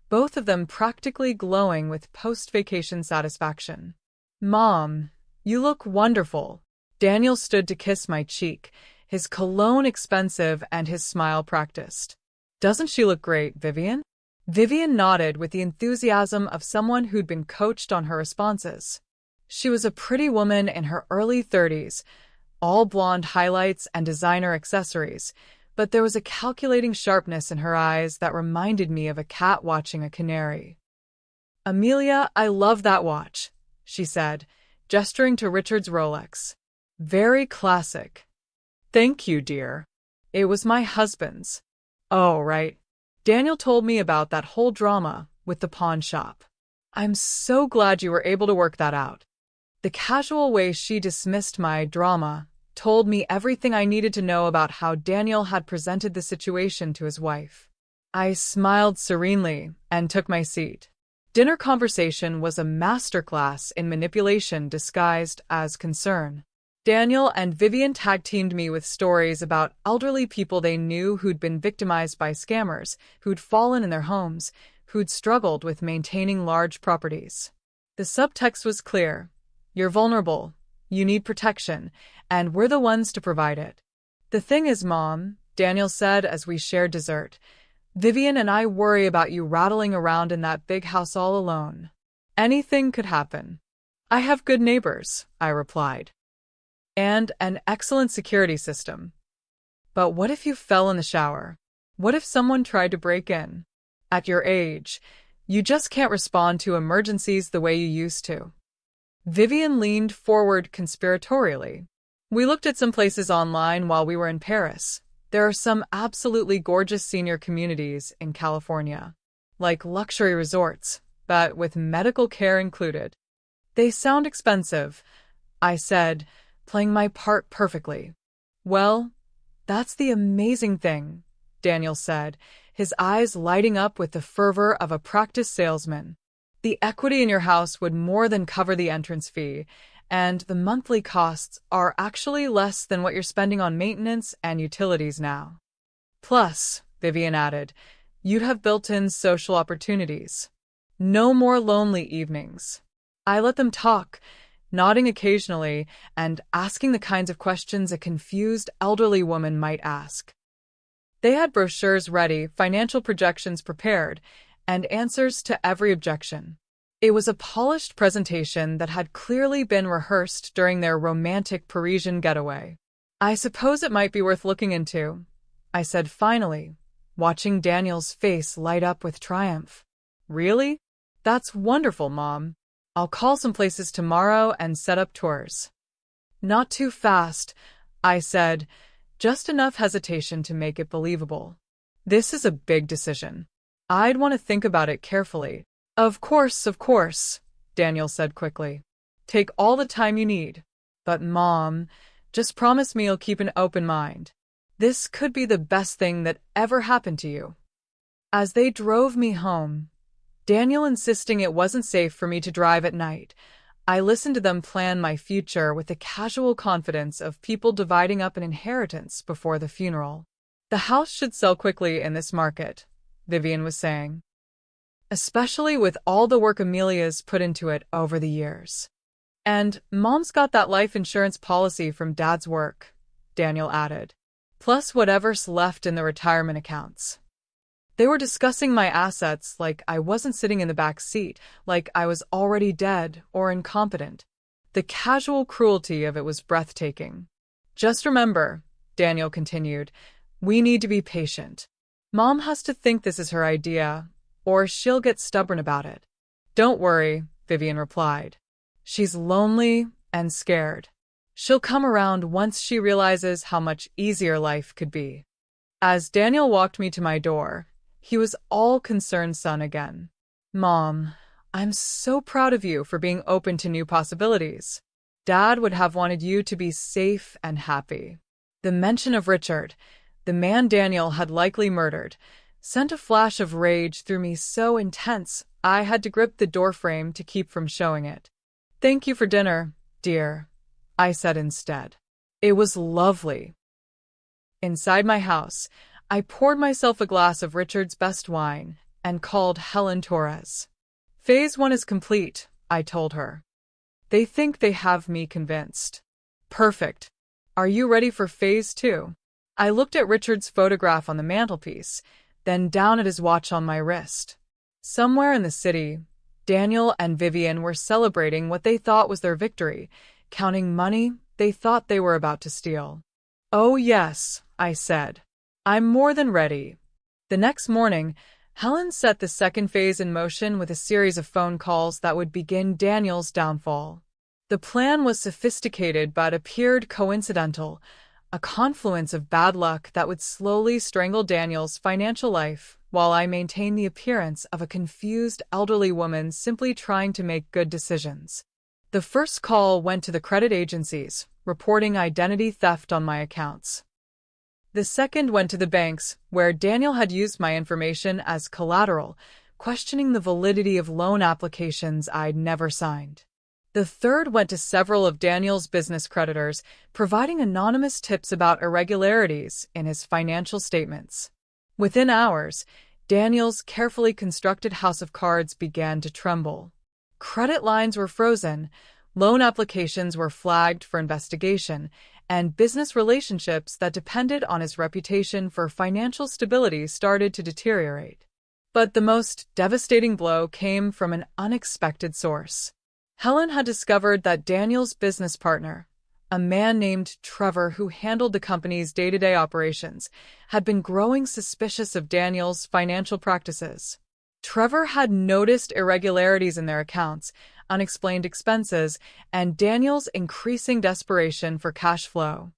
both of them practically glowing with post-vacation satisfaction. "Mom, you look wonderful." Daniel stood to kiss my cheek, his cologne expensive and his smile practiced. "Doesn't she look great, Vivian?" Vivian nodded with the enthusiasm of someone who'd been coached on her responses. She was a pretty woman in her early 30s, all blonde highlights and designer accessories, but there was a calculating sharpness in her eyes that reminded me of a cat watching a canary. "Amelia, I love that watch," she said, gesturing to Richard's Rolex. "Very classic." "Thank you, dear. It was my husband's." "Oh, right. Daniel told me about that whole drama with the pawn shop." "I'm so glad you were able to work that out." The casual way she dismissed my drama told me everything I needed to know about how Daniel had presented the situation to his wife. I smiled serenely and took my seat. Dinner conversation was a masterclass in manipulation disguised as concern. Daniel and Vivian tag-teamed me with stories about elderly people they knew who'd been victimized by scammers, who'd fallen in their homes, who'd struggled with maintaining large properties. The subtext was clear. You're vulnerable, you need protection, and we're the ones to provide it. "The thing is, Mom," Daniel said as we shared dessert, "Vivian and I worry about you rattling around in that big house all alone. Anything could happen." "I have good neighbors," I replied. "And an excellent security system." "But what if you fell in the shower? What if someone tried to break in? At your age, you just can't respond to emergencies the way you used to." Vivian leaned forward conspiratorially. "We looked at some places online while we were in Paris. There are some absolutely gorgeous senior communities in California, like luxury resorts, but with medical care included." "They sound expensive," I said, playing my part perfectly. "Well, that's the amazing thing," Daniel said, his eyes lighting up with the fervor of a practiced salesman. "The equity in your house would more than cover the entrance fee, and the monthly costs are actually less than what you're spending on maintenance and utilities now. Plus," Vivian added, "you'd have built-in social opportunities. No more lonely evenings." I let them talk, nodding occasionally and asking the kinds of questions a confused elderly woman might ask. They had brochures ready, financial projections prepared, and answers to every objection. It was a polished presentation that had clearly been rehearsed during their romantic Parisian getaway. "I suppose it might be worth looking into," I said finally, watching Daniel's face light up with triumph. "Really? That's wonderful, Mom. I'll call some places tomorrow and set up tours." "Not too fast," I said, just enough hesitation to make it believable. "This is a big decision. I'd want to think about it carefully." Of course, Daniel said quickly. "Take all the time you need. But Mom, just promise me you'll keep an open mind. This could be the best thing that ever happened to you." As they drove me home, Daniel insisting it wasn't safe for me to drive at night, I listened to them plan my future with the casual confidence of people dividing up an inheritance before the funeral. "The house should sell quickly in this market," Vivian was saying, "especially with all the work Amelia's put into it over the years. And Mom's got that life insurance policy from Dad's work," Daniel added, "plus whatever's left in the retirement accounts." They were discussing my assets like I wasn't sitting in the back seat, like I was already dead or incompetent. The casual cruelty of it was breathtaking. "Just remember," Daniel continued, "we need to be patient. Mom has to think this is her idea, or she'll get stubborn about it." "Don't worry," Vivian replied. "She's lonely and scared. She'll come around once she realizes how much easier life could be." As Daniel walked me to my door, he was all concerned son again. Mom, I'm so proud of you for being open to new possibilities. Dad would have wanted you to be safe and happy. The mention of Richard, the man Daniel had likely murdered, sent a flash of rage through me so intense I had to grip the doorframe to keep from showing it. Thank you for dinner, dear, I said instead. It was lovely. Inside my house, I poured myself a glass of Richard's best wine and called Helen Torres. Phase 1 is complete, I told her. They think they have me convinced. Perfect. Are you ready for Phase 2? I looked at Richard's photograph on the mantelpiece, then down at his watch on my wrist. Somewhere in the city, Daniel and Vivian were celebrating what they thought was their victory, counting money they thought they were about to steal. Oh yes, I said. I'm more than ready. The next morning, Helen set the second phase in motion with a series of phone calls that would begin Daniel's downfall. The plan was sophisticated but appeared coincidental, a confluence of bad luck that would slowly strangle Daniel's financial life while I maintained the appearance of a confused elderly woman simply trying to make good decisions. The first call went to the credit agencies, reporting identity theft on my accounts. The second went to the banks, where Daniel had used my information as collateral, questioning the validity of loan applications I'd never signed. The third went to several of Daniel's business creditors, providing anonymous tips about irregularities in his financial statements. Within hours, Daniel's carefully constructed house of cards began to tremble. Credit lines were frozen, loan applications were flagged for investigation, and business relationships that depended on his reputation for financial stability started to deteriorate. But the most devastating blow came from an unexpected source. Helen had discovered that Daniel's business partner, a man named Trevor who handled the company's day-to-day operations, had been growing suspicious of Daniel's financial practices. Trevor had noticed irregularities in their accounts, unexplained expenses, and Daniel's increasing desperation for cash flow.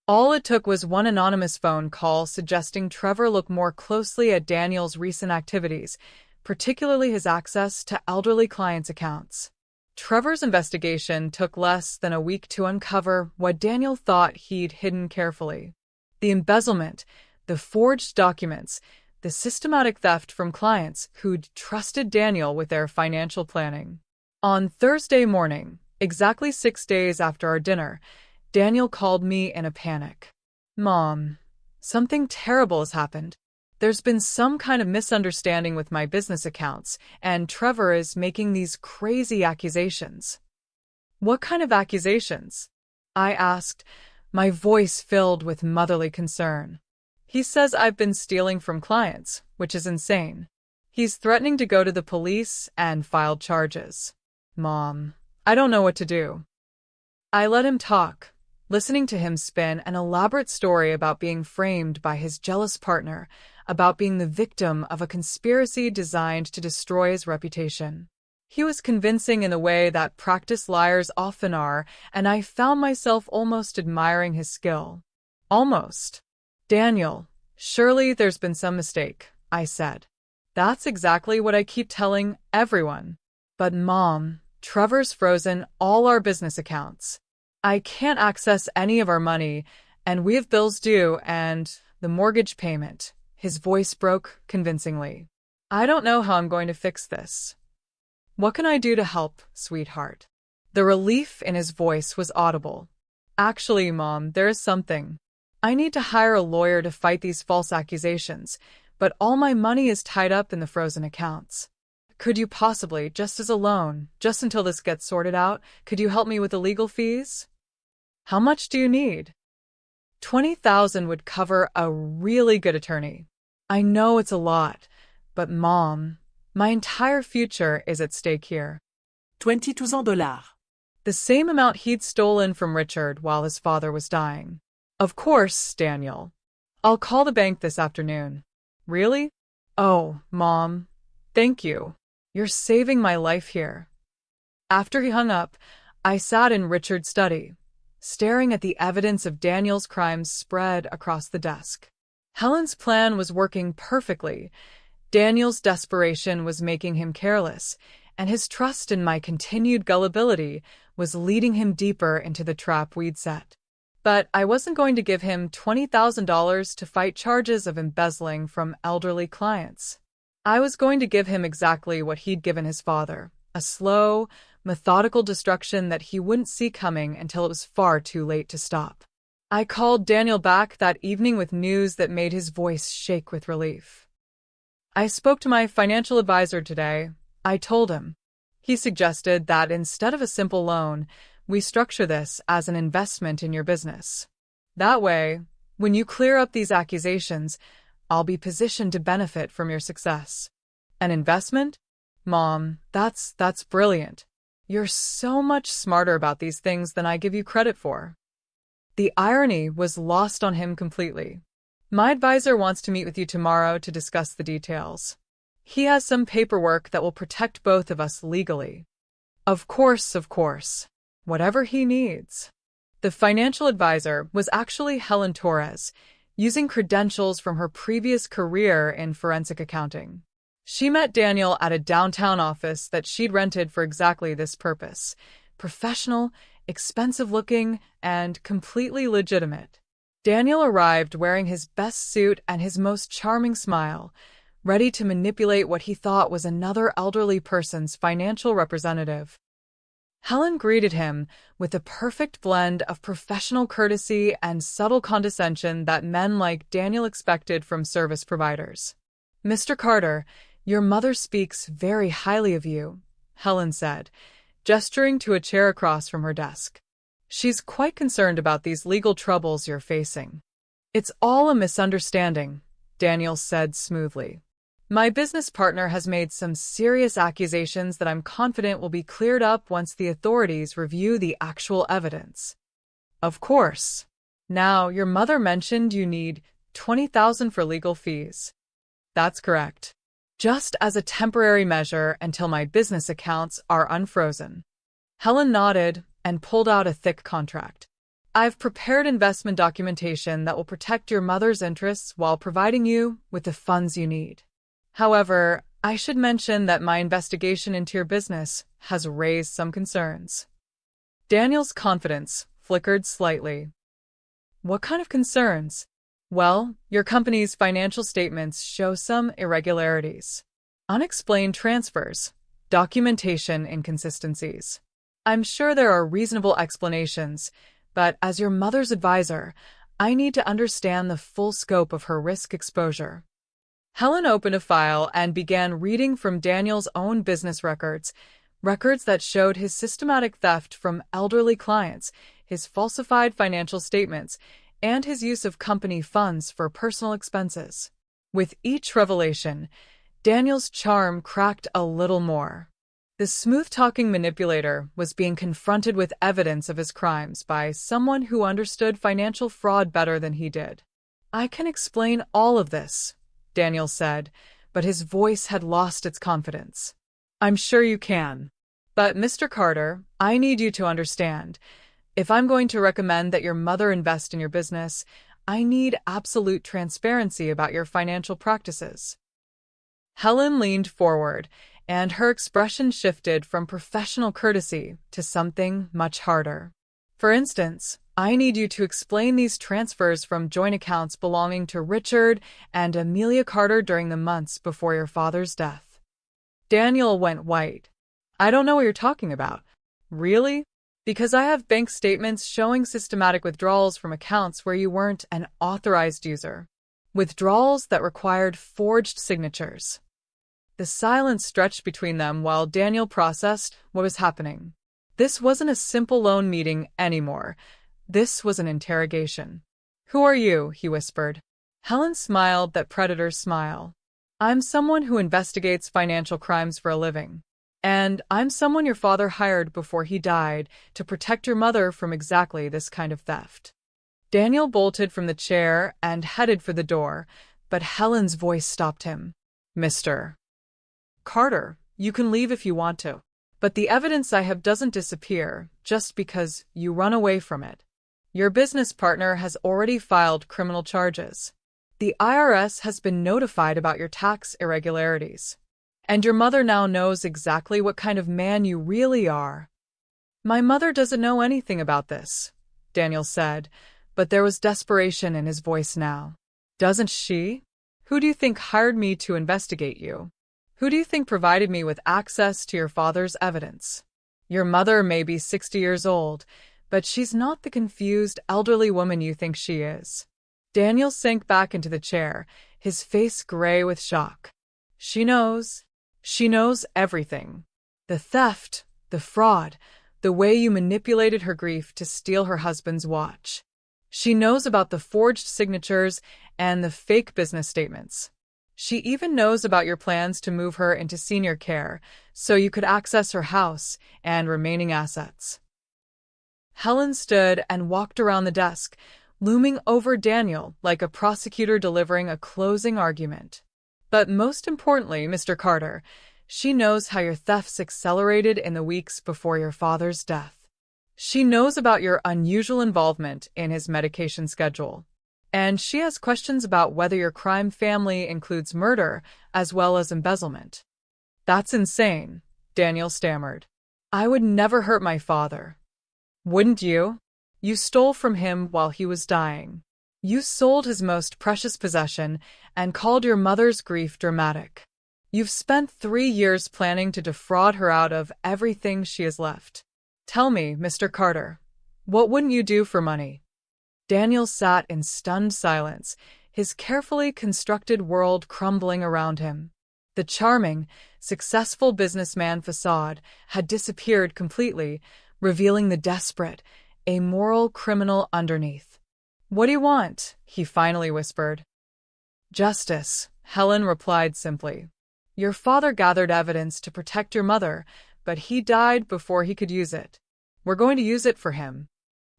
All it took was one anonymous phone call suggesting Trevor look more closely at Daniel's recent activities, particularly his access to elderly clients' accounts. Trevor's investigation took less than a week to uncover what Daniel thought he'd hidden carefully. The embezzlement, the forged documents, the systematic theft from clients who'd trusted Daniel with their financial planning. On Thursday morning, exactly 6 days after our dinner, Daniel called me in a panic. Mom, something terrible has happened. There's been some kind of misunderstanding with my business accounts, and Trevor is making these crazy accusations. What kind of accusations? I asked, my voice filled with motherly concern. He says I've been stealing from clients, which is insane. He's threatening to go to the police and file charges. Mom, I don't know what to do. I let him talk, listening to him spin an elaborate story about being framed by his jealous partner, about being the victim of a conspiracy designed to destroy his reputation. He was convincing in the way that practiced liars often are, and I found myself almost admiring his skill. Almost. Daniel, surely there's been some mistake, I said. That's exactly what I keep telling everyone. But Mom, Trevor's frozen all our business accounts. I can't access any of our money, and we have bills due and the mortgage payment. His voice broke convincingly. I don't know how I'm going to fix this. What can I do to help, sweetheart? The relief in his voice was audible. Actually, Mom, there is something. I need to hire a lawyer to fight these false accusations, but all my money is tied up in the frozen accounts. Could you possibly, just as a loan, just until this gets sorted out, could you help me with the legal fees? How much do you need? 20,000 would cover a really good attorney. I know it's a lot, but Mom, my entire future is at stake here. $22,000. The same amount he'd stolen from Richard while his father was dying. Of course, Daniel. I'll call the bank this afternoon. Really? Oh, Mom, thank you. You're saving my life here. After he hung up, I sat in Richard's study, staring at the evidence of Daniel's crimes spread across the desk. Helen's plan was working perfectly. Daniel's desperation was making him careless, and his trust in my continued gullibility was leading him deeper into the trap we'd set. But I wasn't going to give him $20,000 to fight charges of embezzling from elderly clients. I was going to give him exactly what he'd given his father, a slow, methodical destruction that he wouldn't see coming until it was far too late to stop. I called Daniel back that evening with news that made his voice shake with relief. I spoke to my financial advisor today, I told him. He suggested that instead of a simple loan, we structure this as an investment in your business. That way, when you clear up these accusations, I'll be positioned to benefit from your success. An investment? Mom, that's brilliant. You're so much smarter about these things than I give you credit for. The irony was lost on him completely. My advisor wants to meet with you tomorrow to discuss the details. He has some paperwork that will protect both of us legally. Of course. Whatever he needs. The financial advisor was actually Helen Torres, using credentials from her previous career in forensic accounting. She met Daniel at a downtown office that she'd rented for exactly this purpose. Professional, expensive-looking, and completely legitimate. Daniel arrived wearing his best suit and his most charming smile, ready to manipulate what he thought was another elderly person's financial representative. Helen greeted him with a perfect blend of professional courtesy and subtle condescension that men like Daniel expected from service providers. "Mr. Carter, your mother speaks very highly of you," Helen said, gesturing to a chair across from her desk. "She's quite concerned about these legal troubles you're facing." "It's all a misunderstanding," Daniel said smoothly. "My business partner has made some serious accusations that I'm confident will be cleared up once the authorities review the actual evidence." "Of course. Now, your mother mentioned you need $20,000 for legal fees." "That's correct. Just as a temporary measure until my business accounts are unfrozen." Helen nodded and pulled out a thick contract. "I've prepared investment documentation that will protect your mother's interests while providing you with the funds you need. However, I should mention that my investigation into your business has raised some concerns." Daniel's confidence flickered slightly. "What kind of concerns?" "Well, your company's financial statements show some irregularities. Unexplained transfers, documentation inconsistencies. I'm sure there are reasonable explanations, but as your mother's advisor, I need to understand the full scope of her risk exposure." Helen opened a file and began reading from Daniel's own business records that showed his systematic theft from elderly clients, his falsified financial statements, and his use of company funds for personal expenses. With each revelation, Daniel's charm cracked a little more. The smooth-talking manipulator was being confronted with evidence of his crimes by someone who understood financial fraud better than he did. "I can explain all of this," Daniel said, but his voice had lost its confidence. "I'm sure you can. But, Mr. Carter, I need you to understand. If I'm going to recommend that your mother invest in your business, I need absolute transparency about your financial practices." Helen leaned forward, and her expression shifted from professional courtesy to something much harder. "For instance, I need you to explain these transfers from joint accounts belonging to Richard and Amelia Carter during the months before your father's death." Daniel went white. "I don't know what you're talking about." "Really? Because I have bank statements showing systematic withdrawals from accounts where you weren't an authorized user. Withdrawals that required forged signatures." The silence stretched between them while Daniel processed what was happening. This wasn't a simple loan meeting anymore. This was an interrogation. "Who are you?" he whispered. Helen smiled that predator's smile. "I'm someone who investigates financial crimes for a living. And I'm someone your father hired before he died to protect your mother from exactly this kind of theft." Daniel bolted from the chair and headed for the door, but Helen's voice stopped him. "Mr. Carter, you can leave if you want to. But the evidence I have doesn't disappear just because you run away from it. Your business partner has already filed criminal charges." The IRS has been notified about your tax irregularities. And your mother now knows exactly what kind of man you really are. My mother doesn't know anything about this, Daniel said, but there was desperation in his voice now. Doesn't she? Who do you think hired me to investigate you? Who do you think provided me with access to your father's evidence? Your mother may be 60 years old, but she's not the confused, elderly woman you think she is. Daniel sank back into the chair, his face gray with shock. She knows. She knows everything. The theft, the fraud, the way you manipulated her grief to steal her husband's watch. She knows about the forged signatures and the fake business statements. She even knows about your plans to move her into senior care so you could access her house and remaining assets. Helen stood and walked around the desk, looming over Daniel like a prosecutor delivering a closing argument. But most importantly, Mr. Carter, she knows how your thefts accelerated in the weeks before your father's death. She knows about your unusual involvement in his medication schedule. And she has questions about whether your crime family includes murder as well as embezzlement. That's insane, Daniel stammered. I would never hurt my father. Wouldn't you? You stole from him while he was dying. You sold his most precious possession and called your mother's grief dramatic. You've spent 3 years planning to defraud her out of everything she has left. Tell me, Mr. Carter, what wouldn't you do for money? Daniel sat in stunned silence, his carefully constructed world crumbling around him. The charming, successful businessman facade had disappeared completely, revealing the desperate, amoral criminal underneath. What do you want? He finally whispered. Justice, Helen replied simply. Your father gathered evidence to protect your mother, but he died before he could use it. We're going to use it for him.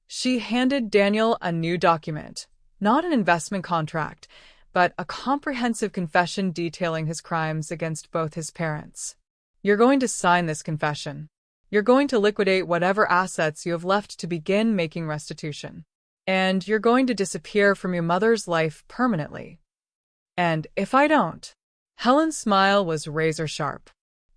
She handed Daniel a new document, not an investment contract, but a comprehensive confession detailing his crimes against both his parents. You're going to sign this confession. You're going to liquidate whatever assets you have left to begin making restitution. And you're going to disappear from your mother's life permanently. And if I don't? Helen's smile was razor-sharp.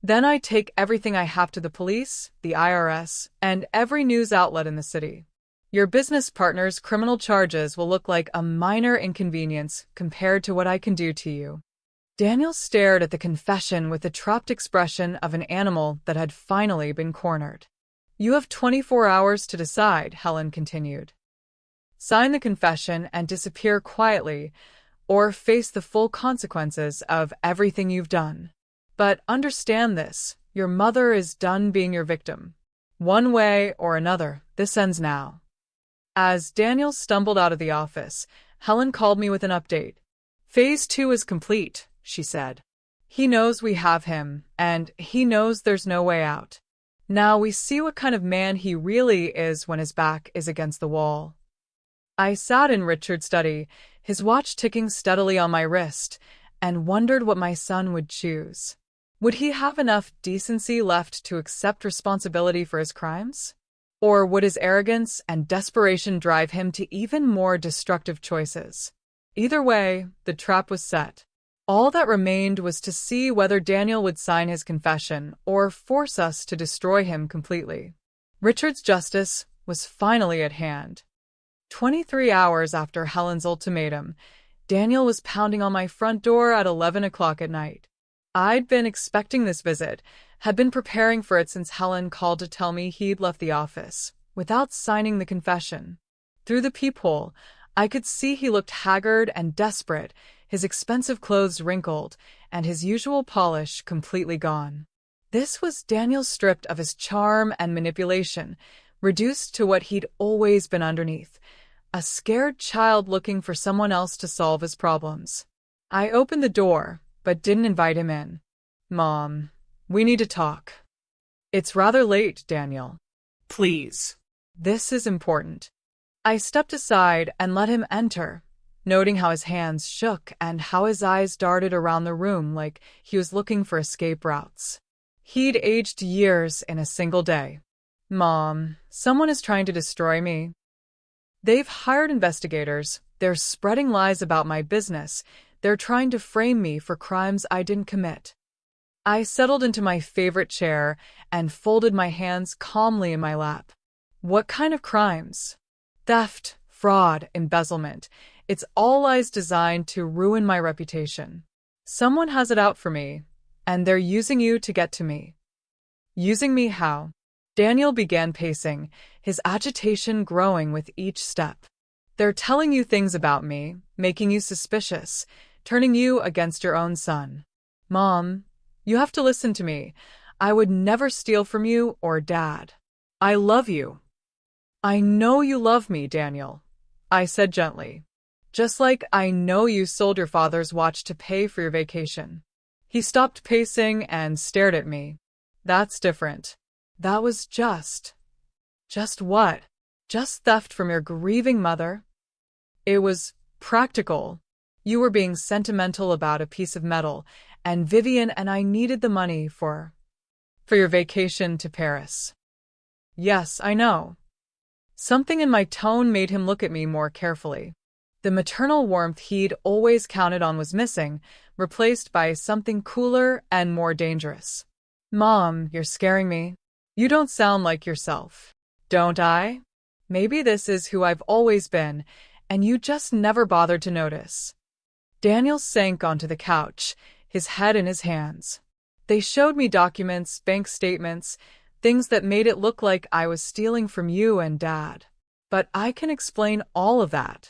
Then I take everything I have to the police, the IRS, and every news outlet in the city. Your business partner's criminal charges will look like a minor inconvenience compared to what I can do to you. Daniel stared at the confession with the trapped expression of an animal that had finally been cornered. You have 24 hours to decide, Helen continued. Sign the confession and disappear quietly, or face the full consequences of everything you've done. But understand this, your mother is done being your victim. One way or another, this ends now. As Daniel stumbled out of the office, Helen called me with an update. Phase 2 is complete, she said. He knows we have him, and he knows there's no way out. Now we see what kind of man he really is when his back is against the wall. I sat in Richard's study, his watch ticking steadily on my wrist, and wondered what my son would choose. Would he have enough decency left to accept responsibility for his crimes? Or would his arrogance and desperation drive him to even more destructive choices? Either way, the trap was set. All that remained was to see whether Daniel would sign his confession or force us to destroy him completely. Richard's justice was finally at hand. 23 hours after Helen's ultimatum, Daniel was pounding on my front door at 11 o'clock at night. I'd been expecting this visit, had been preparing for it since Helen called to tell me he'd left the office, without signing the confession. Through the peephole, I could see he looked haggard and desperate, his expensive clothes wrinkled, and his usual polish completely gone. This was Daniel stripped of his charm and manipulation, reduced to what he'd always been underneath, a scared child looking for someone else to solve his problems. I opened the door, but didn't invite him in. Mom, we need to talk. It's rather late, Daniel. Please. This is important. I stepped aside and let him enter, noting how his hands shook and how his eyes darted around the room like he was looking for escape routes. He'd aged years in a single day. Mom, someone is trying to destroy me. They've hired investigators. They're spreading lies about my business. They're trying to frame me for crimes I didn't commit. I settled into my favorite chair and folded my hands calmly in my lap. What kind of crimes? Theft, fraud, embezzlement. It's all lies designed to ruin my reputation. Someone has it out for me, and they're using you to get to me. Using me how? Daniel began pacing, his agitation growing with each step. They're telling you things about me, making you suspicious, turning you against your own son. Mom, you have to listen to me. I would never steal from you or Dad. I love you. I know you love me, Daniel, I said gently. Just like I know you sold your father's watch to pay for your vacation. He stopped pacing and stared at me. That's different. That was just what? Just theft from your grieving mother? It was practical. You were being sentimental about a piece of metal, and Vivian and I needed the money for your vacation to Paris. Yes, I know. Something in my tone made him look at me more carefully. The maternal warmth he'd always counted on was missing, replaced by something cooler and more dangerous. Mom, you're scaring me. You don't sound like yourself. Don't I? Maybe this is who I've always been, and you just never bothered to notice. Daniel sank onto the couch, his head in his hands. They showed me documents, bank statements, things that made it look like I was stealing from you and Dad. But I can explain all of that.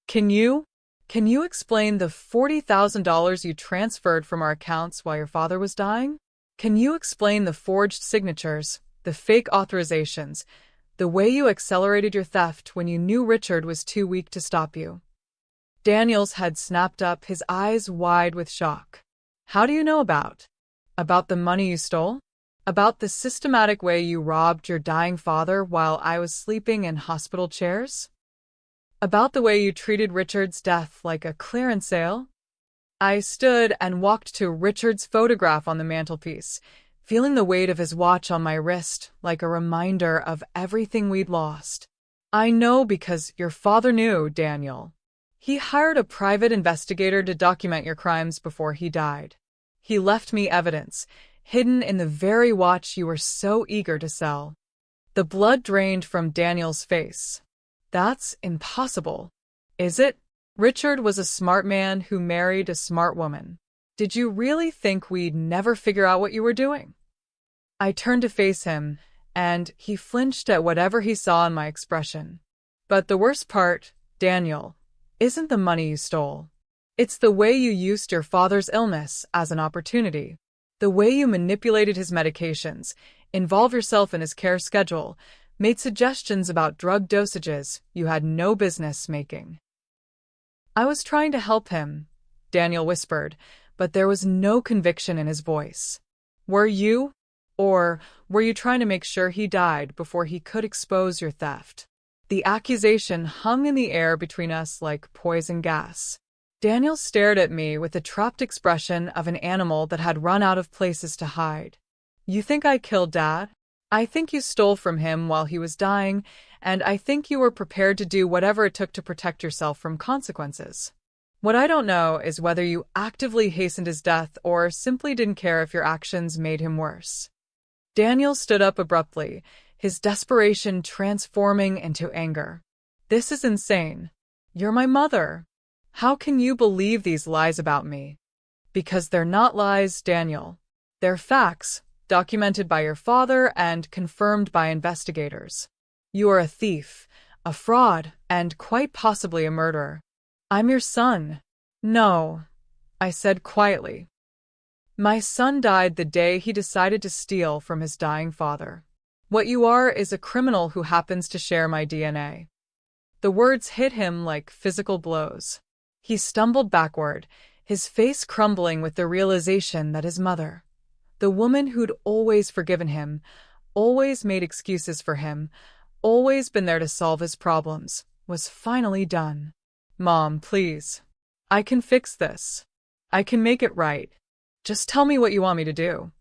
Can you? Can you explain the $40,000 you transferred from our accounts while your father was dying? Can you explain the forged signatures, the fake authorizations, the way you accelerated your theft when you knew Richard was too weak to stop you? Daniel's head snapped up, his eyes wide with shock. How do you know about the money you stole? About the systematic way you robbed your dying father while I was sleeping in hospital chairs? About the way you treated Richard's death like a clearance sale? I stood and walked to Richard's photograph on the mantelpiece, feeling the weight of his watch on my wrist like a reminder of everything we'd lost. I know because your father knew, Daniel. He hired a private investigator to document your crimes before he died. He left me evidence, hidden in the very watch you were so eager to sell. The blood drained from Daniel's face. That's impossible. Is it? Richard was a smart man who married a smart woman. Did you really think we'd never figure out what you were doing? I turned to face him, and he flinched at whatever he saw in my expression. But the worst part, Daniel, isn't the money you stole. It's the way you used your father's illness as an opportunity. The way you manipulated his medications, involved yourself in his care schedule, made suggestions about drug dosages you had no business making. I was trying to help him, Daniel whispered, but there was no conviction in his voice. Were you? Or were you trying to make sure he died before he could expose your theft? The accusation hung in the air between us like poison gas. Daniel stared at me with the trapped expression of an animal that had run out of places to hide. You think I killed Dad? I think you stole from him while he was dying, and I think you were prepared to do whatever it took to protect yourself from consequences. What I don't know is whether you actively hastened his death or simply didn't care if your actions made him worse. Daniel stood up abruptly, his desperation transforming into anger. This is insane. You're my mother. How can you believe these lies about me? Because they're not lies, Daniel. They're facts, documented by your father and confirmed by investigators. You are a thief, a fraud, and quite possibly a murderer. I'm your son. No, I said quietly. My son died the day he decided to steal from his dying father. What you are is a criminal who happens to share my DNA. The words hit him like physical blows. He stumbled backward, his face crumbling with the realization that his mother, the woman who'd always forgiven him, always made excuses for him, always been there to solve his problems, was finally done. Mom, please. I can fix this. I can make it right. Just tell me what you want me to do.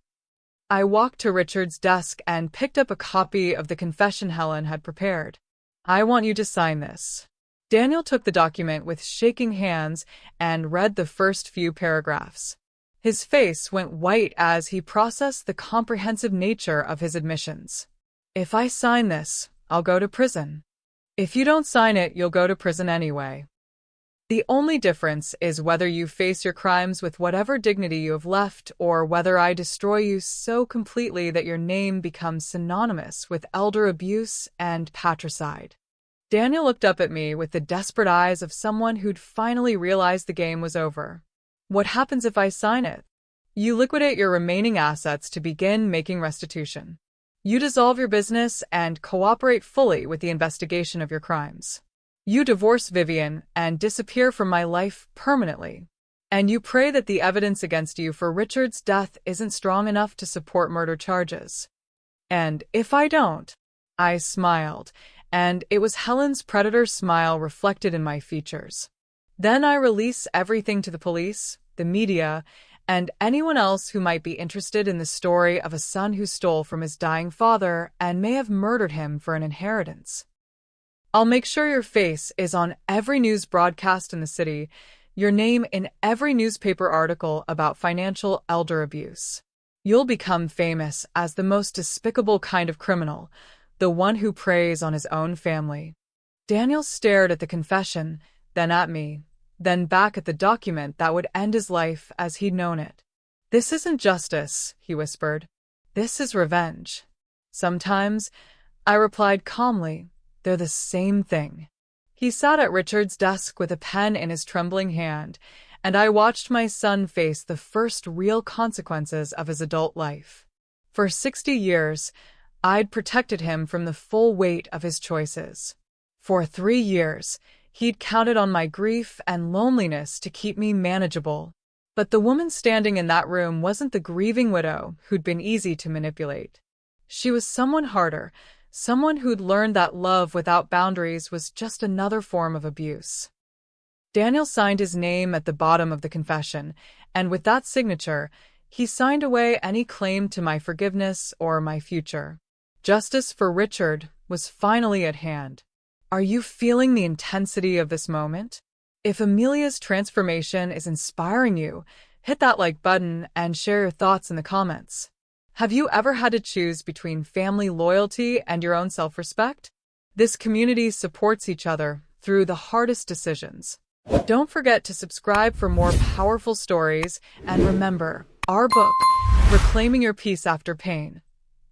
I walked to Richard's desk and picked up a copy of the confession Helen had prepared. I want you to sign this. Daniel took the document with shaking hands and read the first few paragraphs. His face went white as he processed the comprehensive nature of his admissions. "If I sign this, I'll go to prison. If you don't sign it, you'll go to prison anyway. The only difference is whether you face your crimes with whatever dignity you have left, or whether I destroy you so completely that your name becomes synonymous with elder abuse and patricide." Daniel looked up at me with the desperate eyes of someone who'd finally realized the game was over. "What happens if I sign it?" "You liquidate your remaining assets to begin making restitution. You dissolve your business and cooperate fully with the investigation of your crimes. You divorce Vivian and disappear from my life permanently. And you pray that the evidence against you for Richard's death isn't strong enough to support murder charges." "And if I don't?" I smiled, and it was Helen's predator smile reflected in my features. "Then I release everything to the police, the media, and anyone else who might be interested in the story of a son who stole from his dying father and may have murdered him for an inheritance. I'll make sure your face is on every news broadcast in the city, your name in every newspaper article about financial elder abuse. You'll become famous as the most despicable kind of criminal, the one who preys on his own family." Daniel stared at the confession, then at me, then back at the document that would end his life as he'd known it. "This isn't justice," he whispered. "This is revenge." "Sometimes," I replied calmly, "they're the same thing." He sat at Richard's desk with a pen in his trembling hand, and I watched my son face the first real consequences of his adult life. For 60 years, I'd protected him from the full weight of his choices. For 3 years, he'd counted on my grief and loneliness to keep me manageable. But the woman standing in that room wasn't the grieving widow who'd been easy to manipulate. She was someone harder, someone who'd learned that love without boundaries was just another form of abuse. Daniel signed his name at the bottom of the confession, and with that signature, he signed away any claim to my forgiveness or my future. Justice for Richard was finally at hand. Are you feeling the intensity of this moment? If Amelia's transformation is inspiring you, hit that like button and share your thoughts in the comments. Have you ever had to choose between family loyalty and your own self-respect? This community supports each other through the hardest decisions. Don't forget to subscribe for more powerful stories, and remember, our book, Reclaiming Your Peace After Pain,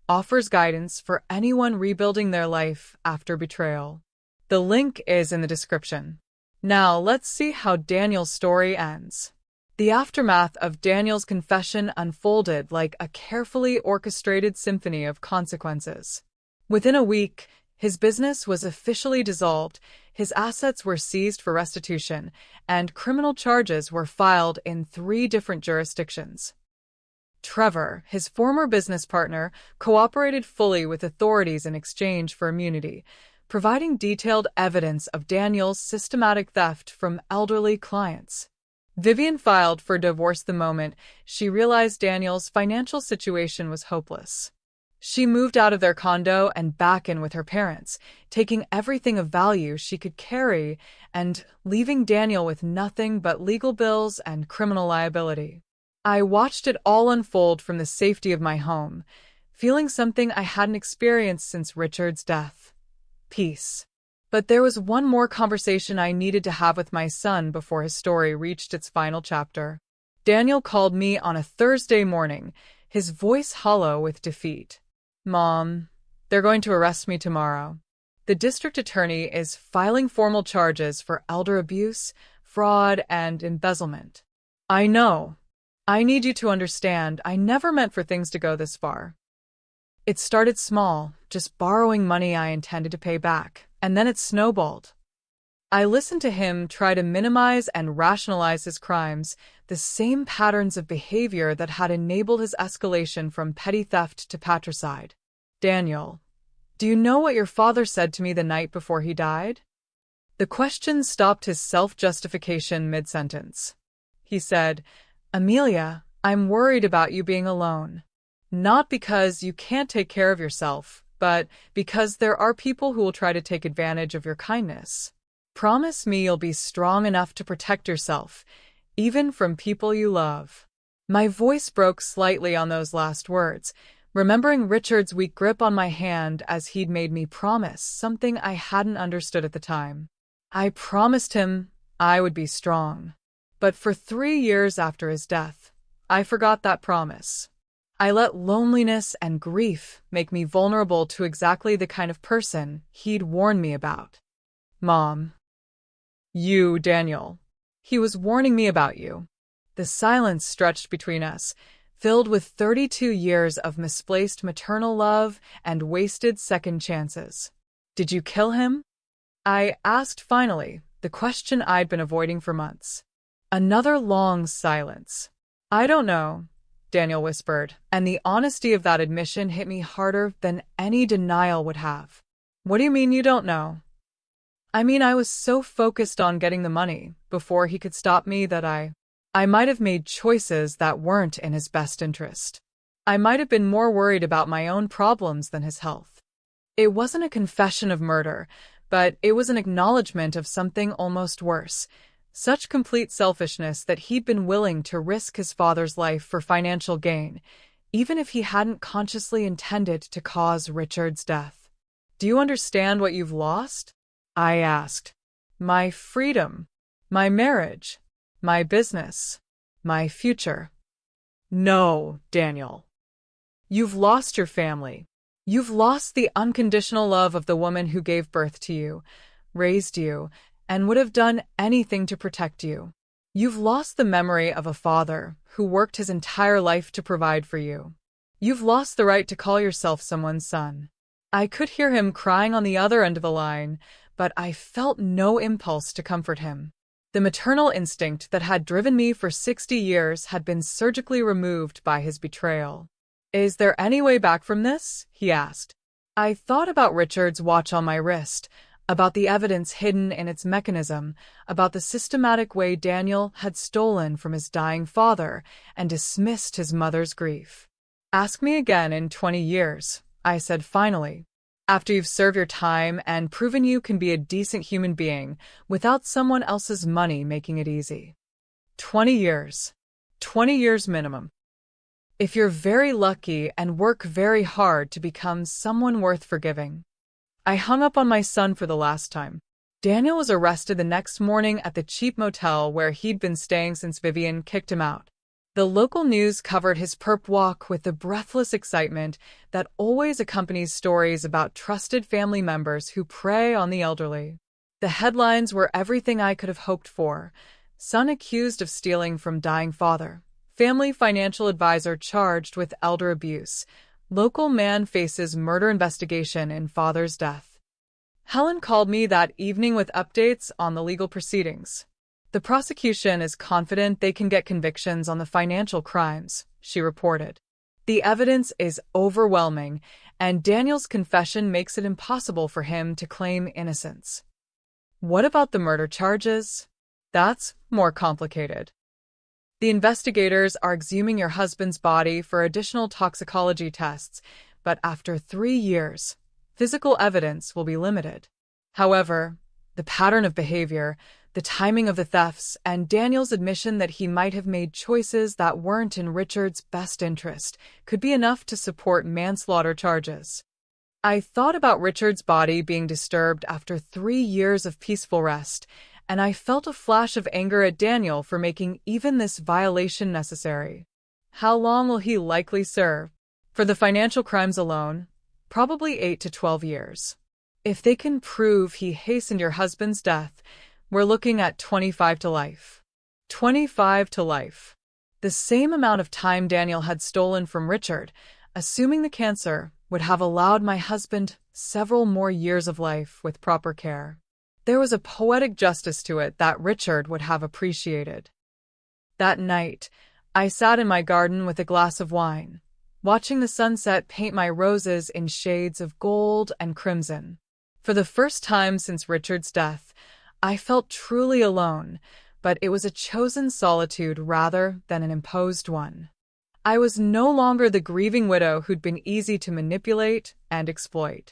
offers guidance for anyone rebuilding their life after betrayal. The link is in the description. Now let's see how Daniel's story ends. The aftermath of Daniel's confession unfolded like a carefully orchestrated symphony of consequences. Within a week, his business was officially dissolved, his assets were seized for restitution, and criminal charges were filed in 3 different jurisdictions. Trevor, his former business partner, cooperated fully with authorities in exchange for immunity, providing detailed evidence of Daniel's systematic theft from elderly clients. Vivian filed for divorce the moment she realized Daniel's financial situation was hopeless. She moved out of their condo and back in with her parents, taking everything of value she could carry and leaving Daniel with nothing but legal bills and criminal liability. I watched it all unfold from the safety of my home, feeling something I hadn't experienced since Richard's death: peace. But there was one more conversation I needed to have with my son before his story reached its final chapter. Daniel called me on a Thursday morning, his voice hollow with defeat. "Mom, they're going to arrest me tomorrow. The district attorney is filing formal charges for elder abuse, fraud, and embezzlement. I know. I need you to understand, I never meant for things to go this far. It started small, just borrowing money I intended to pay back. And then it snowballed." I listened to him try to minimize and rationalize his crimes, the same patterns of behavior that had enabled his escalation from petty theft to patricide. "Daniel, do you know what your father said to me the night before he died?" The question stopped his self-justification mid-sentence. He said, "Amelia, I'm worried about you being alone. Not because you can't take care of yourself, but because there are people who will try to take advantage of your kindness." Promise me you'll be strong enough to protect yourself, even from people you love." My voice broke slightly on those last words, remembering Richard's weak grip on my hand as he'd made me promise something I hadn't understood at the time. I promised him I would be strong. But for 3 years after his death, I forgot that promise. I let loneliness and grief make me vulnerable to exactly the kind of person he'd warned me about. "Mom. You, Daniel. He was warning me about you." The silence stretched between us, filled with 32 years of misplaced maternal love and wasted second chances. "Did you kill him?" I asked finally, the question I'd been avoiding for months. Another long silence. "I don't know," Daniel whispered, and the honesty of that admission hit me harder than any denial would have. "What do you mean you don't know?" "I mean, I was so focused on getting the money before he could stop me that I might have made choices that weren't in his best interest. I might have been more worried about my own problems than his health." It wasn't a confession of murder, but it was an acknowledgement of something almost worse. Such complete selfishness that he'd been willing to risk his father's life for financial gain, even if he hadn't consciously intended to cause Richard's death. "Do you understand what you've lost?" I asked. "My freedom, my marriage, my business, my future." "No, Daniel. You've lost your family. You've lost the unconditional love of the woman who gave birth to you, raised you, and would have done anything to protect you. You've lost the memory of a father who worked his entire life to provide for you. You've lost the right to call yourself someone's son." I could hear him crying on the other end of the line, but I felt no impulse to comfort him. The maternal instinct that had driven me for 60 years had been surgically removed by his betrayal. "Is there any way back from this?" he asked. I thought about Richard's watch on my wrist, about the evidence hidden in its mechanism, about the systematic way Daniel had stolen from his dying father and dismissed his mother's grief. "Ask me again in 20 years, I said finally, "after you've served your time and proven you can be a decent human being without someone else's money making it easy. 20 years. 20 years minimum. If you're very lucky and work very hard to become someone worth forgiving." I hung up on my son for the last time. Daniel was arrested the next morning at the cheap motel where he'd been staying since Vivian kicked him out. The local news covered his perp walk with the breathless excitement that always accompanies stories about trusted family members who prey on the elderly. The headlines were everything I could have hoped for. Son accused of stealing from dying father. Family financial advisor charged with elder abuse. Local man faces murder investigation in father's death. Helen called me that evening with updates on the legal proceedings. "The prosecution is confident they can get convictions on the financial crimes," she reported. "The evidence is overwhelming, and Daniel's confession makes it impossible for him to claim innocence." "What about the murder charges?" "That's more complicated. The investigators are exhuming your husband's body for additional toxicology tests, but after 3 years, physical evidence will be limited. However, the pattern of behavior, the timing of the thefts, and Daniel's admission that he might have made choices that weren't in Richard's best interest could be enough to support manslaughter charges." I thought about Richard's body being disturbed after 3 years of peaceful rest, and I felt a flash of anger at Daniel for making even this violation necessary. How long will he likely serve? For the financial crimes alone, probably 8 to 12 years. If they can prove he hastened your husband's death, we're looking at 25 to life. 25 to life. The same amount of time Daniel had stolen from Richard, assuming the cancer would have allowed my husband several more years of life with proper care. There was a poetic justice to it that Richard would have appreciated. That night, I sat in my garden with a glass of wine, watching the sunset paint my roses in shades of gold and crimson. For the first time since Richard's death, I felt truly alone, but it was a chosen solitude rather than an imposed one. I was no longer the grieving widow who'd been easy to manipulate and exploit.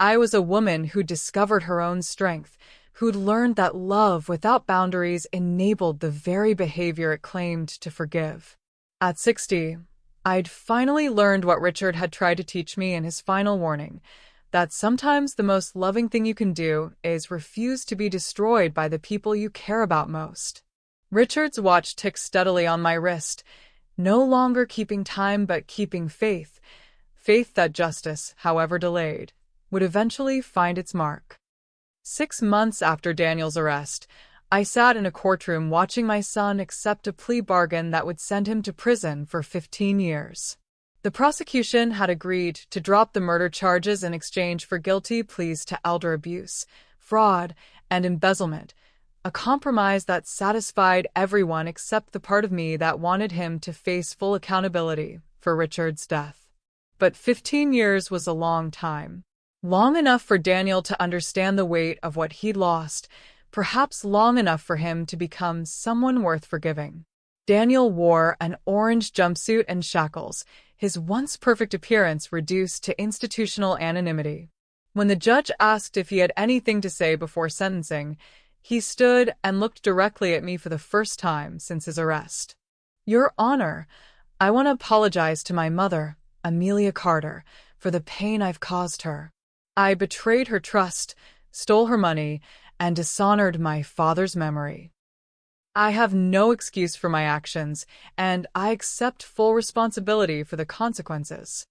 I was a woman who discovered her own strength, who'd learned that love without boundaries enabled the very behavior it claimed to forgive. At 60, I'd finally learned what Richard had tried to teach me in his final warning, that sometimes the most loving thing you can do is refuse to be destroyed by the people you care about most. Richard's watch ticked steadily on my wrist, no longer keeping time but keeping faith, faith that justice, however delayed, would eventually find its mark. 6 months after Daniel's arrest, I sat in a courtroom watching my son accept a plea bargain that would send him to prison for 15 years. The prosecution had agreed to drop the murder charges in exchange for guilty pleas to elder abuse, fraud, and embezzlement, a compromise that satisfied everyone except the part of me that wanted him to face full accountability for Richard's death. But 15 years was a long time. Long enough for Daniel to understand the weight of what he'd lost, perhaps long enough for him to become someone worth forgiving. Daniel wore an orange jumpsuit and shackles, his once perfect appearance reduced to institutional anonymity. When the judge asked if he had anything to say before sentencing, he stood and looked directly at me for the first time since his arrest. "Your Honor, I want to apologize to my mother, Amelia Carter, for the pain I've caused her. I betrayed her trust, stole her money, and dishonored my father's memory. I have no excuse for my actions, and I accept full responsibility for the consequences."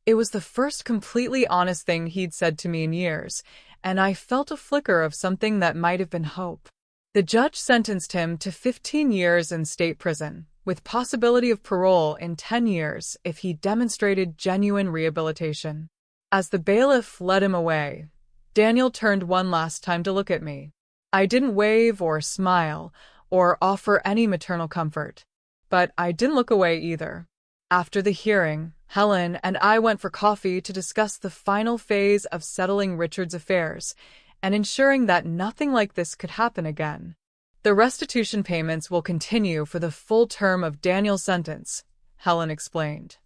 It was the first completely honest thing he'd said to me in years, and I felt a flicker of something that might have been hope. The judge sentenced him to 15 years in state prison, with possibility of parole in 10 years if he demonstrated genuine rehabilitation. As the bailiff led him away, Daniel turned one last time to look at me. I didn't wave or smile or offer any maternal comfort, but I didn't look away either. After the hearing, Helen and I went for coffee to discuss the final phase of settling Richard's affairs and ensuring that nothing like this could happen again. "The restitution payments will continue for the full term of Daniel's sentence," Helen explained.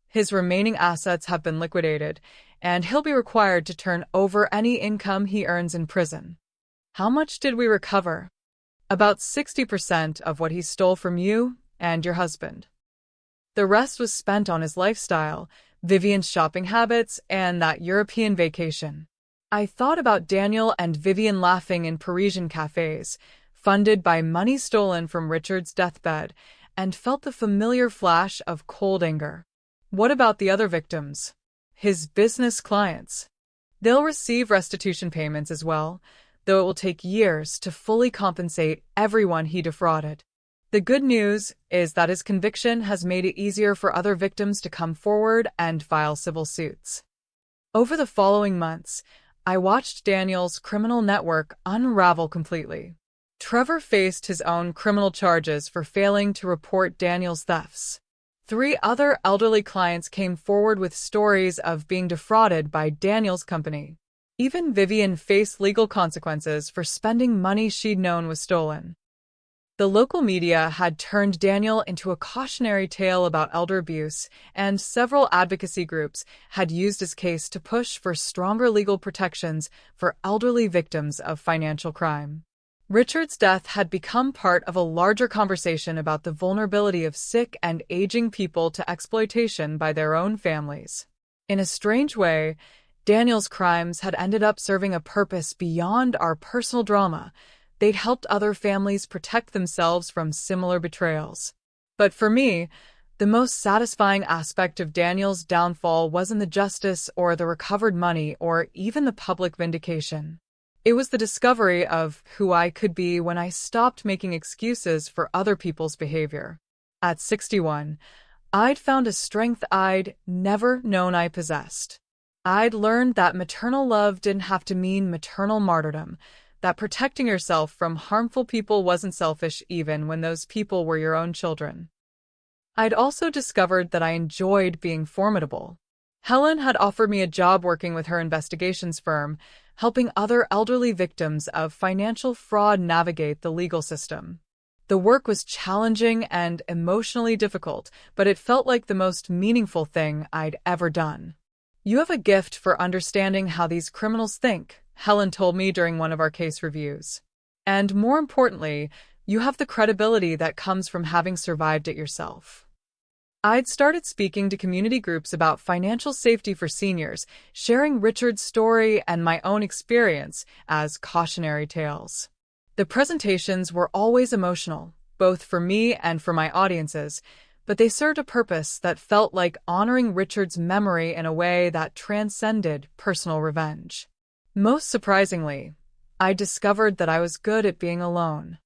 "His remaining assets have been liquidated, and he'll be required to turn over any income he earns in prison." "How much did we recover?" "About 60% of what he stole from you and your husband. The rest was spent on his lifestyle, Vivian's shopping habits, and that European vacation." I thought about Daniel and Vivian laughing in Parisian cafes, funded by money stolen from Richard's deathbed, and felt the familiar flash of cold anger. What about the other victims? His business clients. They'll receive restitution payments as well, though it will take years to fully compensate everyone he defrauded. The good news is that his conviction has made it easier for other victims to come forward and file civil suits. Over the following months, I watched Daniel's criminal network unravel completely. Trevor faced his own criminal charges for failing to report Daniel's thefts. 3 other elderly clients came forward with stories of being defrauded by Daniel's company. Even Vivian faced legal consequences for spending money she'd known was stolen. The local media had turned Daniel into a cautionary tale about elder abuse, and several advocacy groups had used his case to push for stronger legal protections for elderly victims of financial crime. Richard's death had become part of a larger conversation about the vulnerability of sick and aging people to exploitation by their own families. In a strange way, Daniel's crimes had ended up serving a purpose beyond our personal drama. They'd helped other families protect themselves from similar betrayals. But for me, the most satisfying aspect of Daniel's downfall wasn't the justice or the recovered money or even the public vindication. It was the discovery of who I could be when I stopped making excuses for other people's behavior. At 61, I'd found a strength I'd never known I possessed. I'd learned that maternal love didn't have to mean maternal martyrdom, that protecting yourself from harmful people wasn't selfish even when those people were your own children. I'd also discovered that I enjoyed being formidable. Helen had offered me a job working with her investigations firm, helping other elderly victims of financial fraud navigate the legal system. The work was challenging and emotionally difficult, but it felt like the most meaningful thing I'd ever done. "You have a gift for understanding how these criminals think," Helen told me during one of our case reviews. And more importantly, you have the credibility that comes from having survived it yourself. I'd started speaking to community groups about financial safety for seniors, sharing Richard's story and my own experience as cautionary tales. The presentations were always emotional, both for me and for my audiences, but they served a purpose that felt like honoring Richard's memory in a way that transcended personal revenge. Most surprisingly, I discovered that I was good at being alone.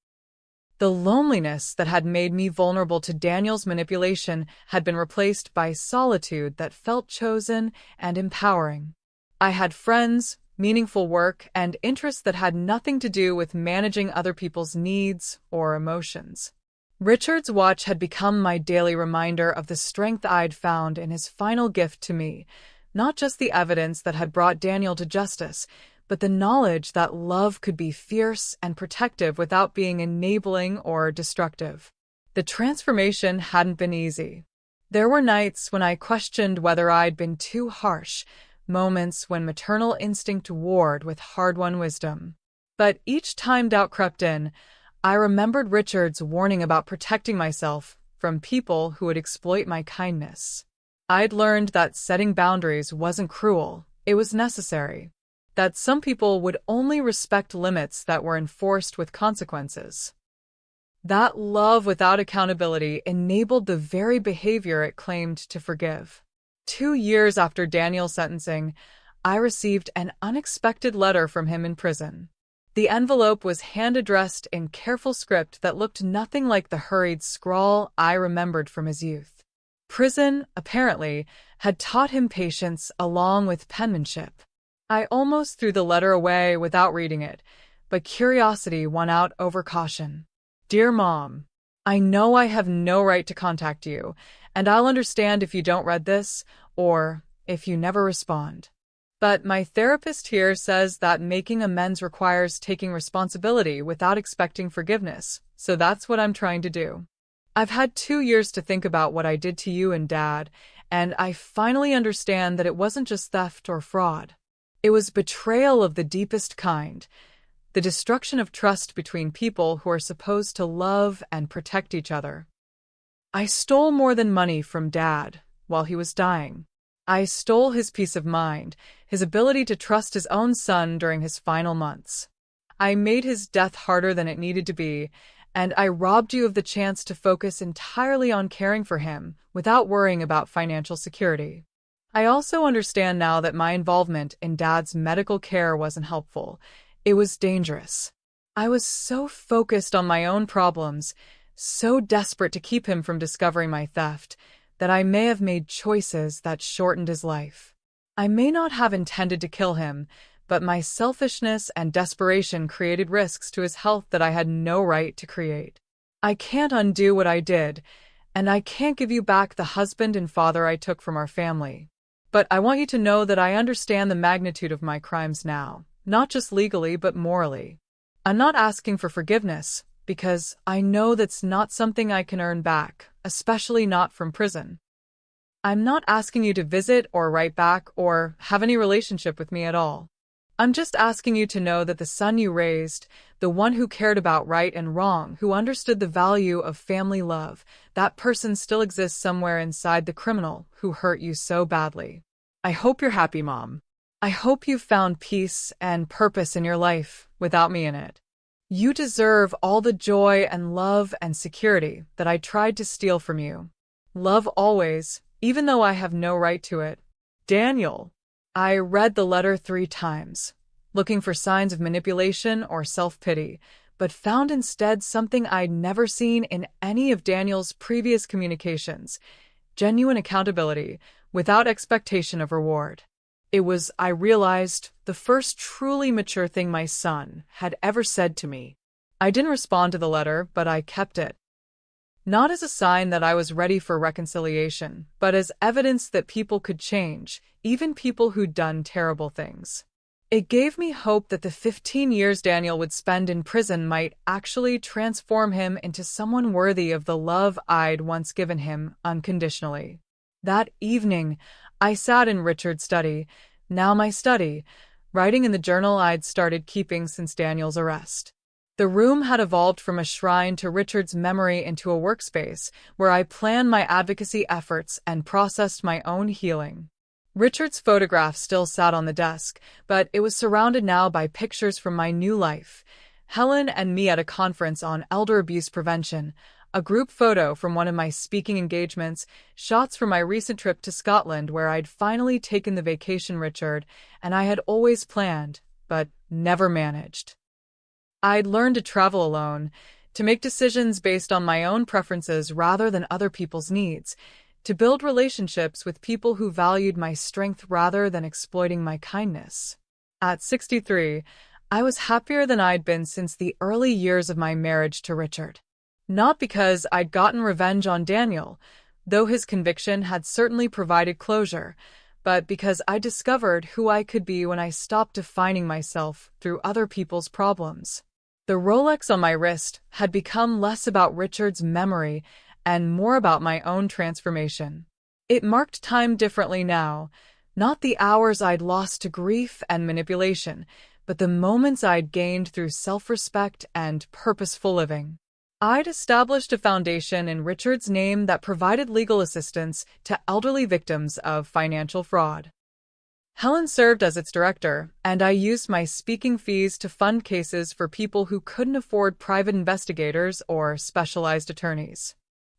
The loneliness that had made me vulnerable to Daniel's manipulation had been replaced by solitude that felt chosen and empowering. I had friends, meaningful work, and interests that had nothing to do with managing other people's needs or emotions. Richard's watch had become my daily reminder of the strength I'd found in his final gift to me, not just the evidence that had brought Daniel to justice, but the knowledge that love could be fierce and protective without being enabling or destructive. The transformation hadn't been easy. There were nights when I questioned whether I'd been too harsh, moments when maternal instinct warred with hard-won wisdom. But each time doubt crept in, I remembered Richard's warning about protecting myself from people who would exploit my kindness. I'd learned that setting boundaries wasn't cruel, it was necessary. That some people would only respect limits that were enforced with consequences. That love without accountability enabled the very behavior it claimed to forgive. 2 years after Daniel's sentencing, I received an unexpected letter from him in prison. The envelope was hand-addressed in careful script that looked nothing like the hurried scrawl I remembered from his youth. Prison, apparently, had taught him patience along with penmanship. I almost threw the letter away without reading it, but curiosity won out over caution. Dear Mom, I know I have no right to contact you, and I'll understand if you don't read this, or if you never respond. But my therapist here says that making amends requires taking responsibility without expecting forgiveness, so that's what I'm trying to do. I've had 2 years to think about what I did to you and Dad, and I finally understand that it wasn't just theft or fraud. It was betrayal of the deepest kind, the destruction of trust between people who are supposed to love and protect each other. I stole more than money from Dad while he was dying. I stole his peace of mind, his ability to trust his own son during his final months. I made his death harder than it needed to be, and I robbed you of the chance to focus entirely on caring for him without worrying about financial security. I also understand now that my involvement in Dad's medical care wasn't helpful. It was dangerous. I was so focused on my own problems, so desperate to keep him from discovering my theft, that I may have made choices that shortened his life. I may not have intended to kill him, but my selfishness and desperation created risks to his health that I had no right to create. I can't undo what I did, and I can't give you back the husband and father I took from our family. But I want you to know that I understand the magnitude of my crimes now, not just legally but morally. I'm not asking for forgiveness, because I know that's not something I can earn back, especially not from prison. I'm not asking you to visit or write back or have any relationship with me at all. I'm just asking you to know that the son you raised, the one who cared about right and wrong, who understood the value of family love, that person still exists somewhere inside the criminal who hurt you so badly. I hope you're happy, Mom. I hope you've found peace and purpose in your life without me in it. You deserve all the joy and love and security that I tried to steal from you. Love always, even though I have no right to it. Daniel. I read the letter 3 times, looking for signs of manipulation or self-pity, but found instead something I'd never seen in any of Daniel's previous communications: genuine accountability, without expectation of reward. It was, I realized, the first truly mature thing my son had ever said to me. I didn't respond to the letter, but I kept it. Not as a sign that I was ready for reconciliation, but as evidence that people could change, even people who'd done terrible things. It gave me hope that the 15 years Daniel would spend in prison might actually transform him into someone worthy of the love I'd once given him unconditionally. That evening, I sat in Richard's study, now my study, writing in the journal I'd started keeping since Daniel's arrest. The room had evolved from a shrine to Richard's memory into a workspace where I planned my advocacy efforts and processed my own healing. Richard's photograph still sat on the desk, but it was surrounded now by pictures from my new life. Helen and me at a conference on elder abuse prevention, a group photo from one of my speaking engagements, shots from my recent trip to Scotland where I'd finally taken the vacation Richard and I had always planned, but never managed. I'd learned to travel alone, to make decisions based on my own preferences rather than other people's needs, to build relationships with people who valued my strength rather than exploiting my kindness. At 63, I was happier than I'd been since the early years of my marriage to Richard. Not because I'd gotten revenge on Daniel, though his conviction had certainly provided closure, but because I discovered who I could be when I stopped defining myself through other people's problems. The Rolex on my wrist had become less about Richard's memory and more about my own transformation. It marked time differently now, not the hours I'd lost to grief and manipulation, but the moments I'd gained through self-respect and purposeful living. I'd established a foundation in Richard's name that provided legal assistance to elderly victims of financial fraud. Helen served as its director, and I used my speaking fees to fund cases for people who couldn't afford private investigators or specialized attorneys.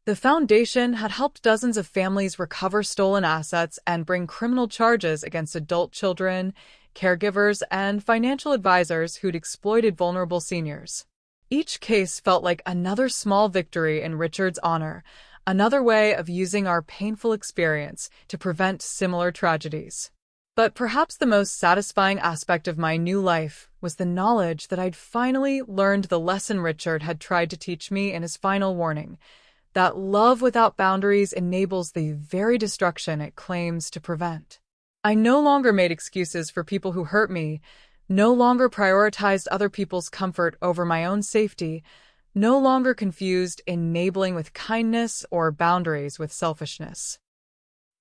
The foundation had helped dozens of families recover stolen assets and bring criminal charges against adult children, caregivers, and financial advisors who'd exploited vulnerable seniors. Each case felt like another small victory in Richard's honor, another way of using our painful experience to prevent similar tragedies. But perhaps the most satisfying aspect of my new life was the knowledge that I'd finally learned the lesson Richard had tried to teach me in his final warning, that love without boundaries enables the very destruction it claims to prevent. I no longer made excuses for people who hurt me, no longer prioritized other people's comfort over my own safety, no longer confused enabling with kindness or boundaries with selfishness.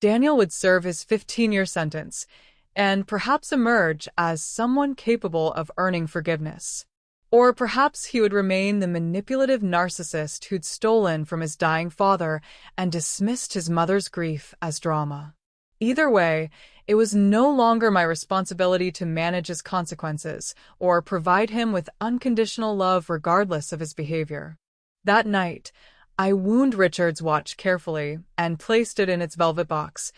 Daniel would serve his 15-year sentence and perhaps emerge as someone capable of earning forgiveness. Or perhaps he would remain the manipulative narcissist who'd stolen from his dying father and dismissed his mother's grief as drama. Either way, it was no longer my responsibility to manage his consequences or provide him with unconditional love regardless of his behavior. That night, I wound Richard's watch carefully and placed it in its velvet box,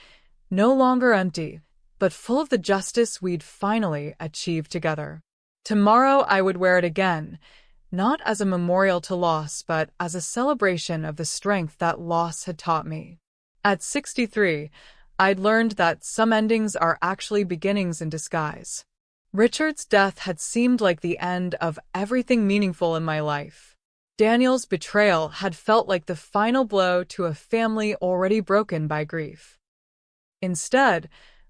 no longer empty, but full of the justice we'd finally achieved together. Tomorrow I would wear it again, not as a memorial to loss, but as a celebration of the strength that loss had taught me. At 63, I'd learned that some endings are actually beginnings in disguise. Richard's death had seemed like the end of everything meaningful in my life. Daniel's betrayal had felt like the final blow to a family already broken by grief. Instead,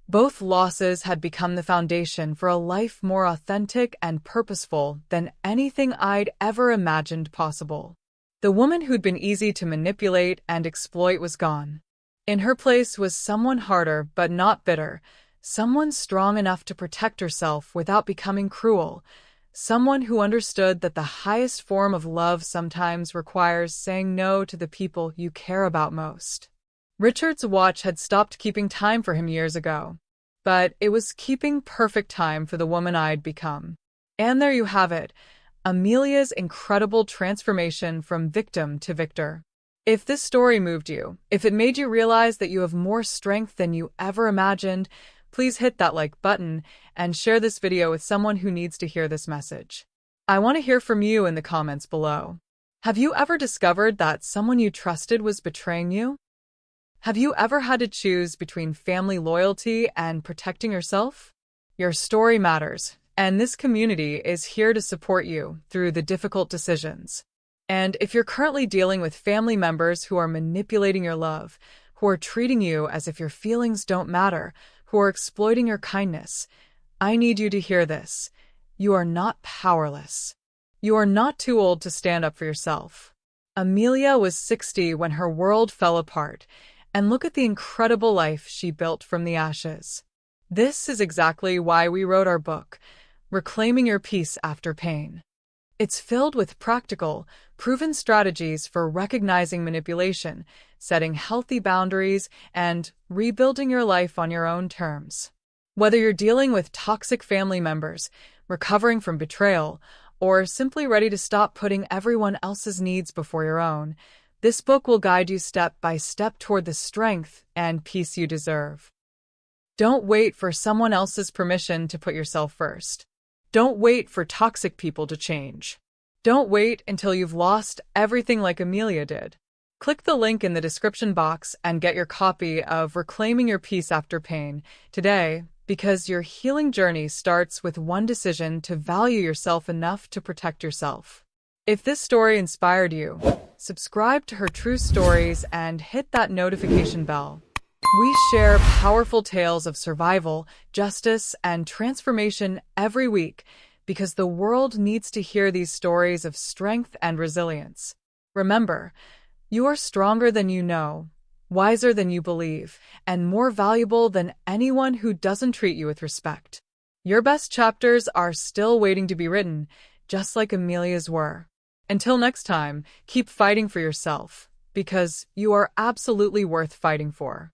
both losses had become the foundation for a life more authentic and purposeful than anything I'd ever imagined possible. The woman who'd been easy to manipulate and exploit was gone. In her place was someone harder but not bitter, someone strong enough to protect herself without becoming cruel, someone who understood that the highest form of love sometimes requires saying no to the people you care about most. Richard's watch had stopped keeping time for him years ago, but it was keeping perfect time for the woman I'd become. And there you have it, Amelia's incredible transformation from victim to victor. If this story moved you, if it made you realize that you have more strength than you ever imagined, please hit that like button and share this video with someone who needs to hear this message. I want to hear from you in the comments below. Have you ever discovered that someone you trusted was betraying you? Have you ever had to choose between family loyalty and protecting yourself? Your story matters, and this community is here to support you through the difficult decisions. And if you're currently dealing with family members who are manipulating your love, who are treating you as if your feelings don't matter, who are exploiting your kindness, I need you to hear this. You are not powerless. You are not too old to stand up for yourself. Amelia was 60 when her world fell apart, and look at the incredible life she built from the ashes. This is exactly why we wrote our book, Reclaiming Your Peace After Pain. It's filled with practical, proven strategies for recognizing manipulation, setting healthy boundaries, and rebuilding your life on your own terms. Whether you're dealing with toxic family members, recovering from betrayal, or simply ready to stop putting everyone else's needs before your own, this book will guide you step by step toward the strength and peace you deserve. Don't wait for someone else's permission to put yourself first. Don't wait for toxic people to change. Don't wait until you've lost everything like Amelia did. Click the link in the description box and get your copy of Reclaiming Your Peace After Pain today, because your healing journey starts with one decision to value yourself enough to protect yourself. If this story inspired you, subscribe to Her True Stories and hit that notification bell. We share powerful tales of survival, justice, and transformation every week because the world needs to hear these stories of strength and resilience. Remember, you are stronger than you know, wiser than you believe, and more valuable than anyone who doesn't treat you with respect. Your best chapters are still waiting to be written, just like Amelia's were. Until next time, keep fighting for yourself, because you are absolutely worth fighting for.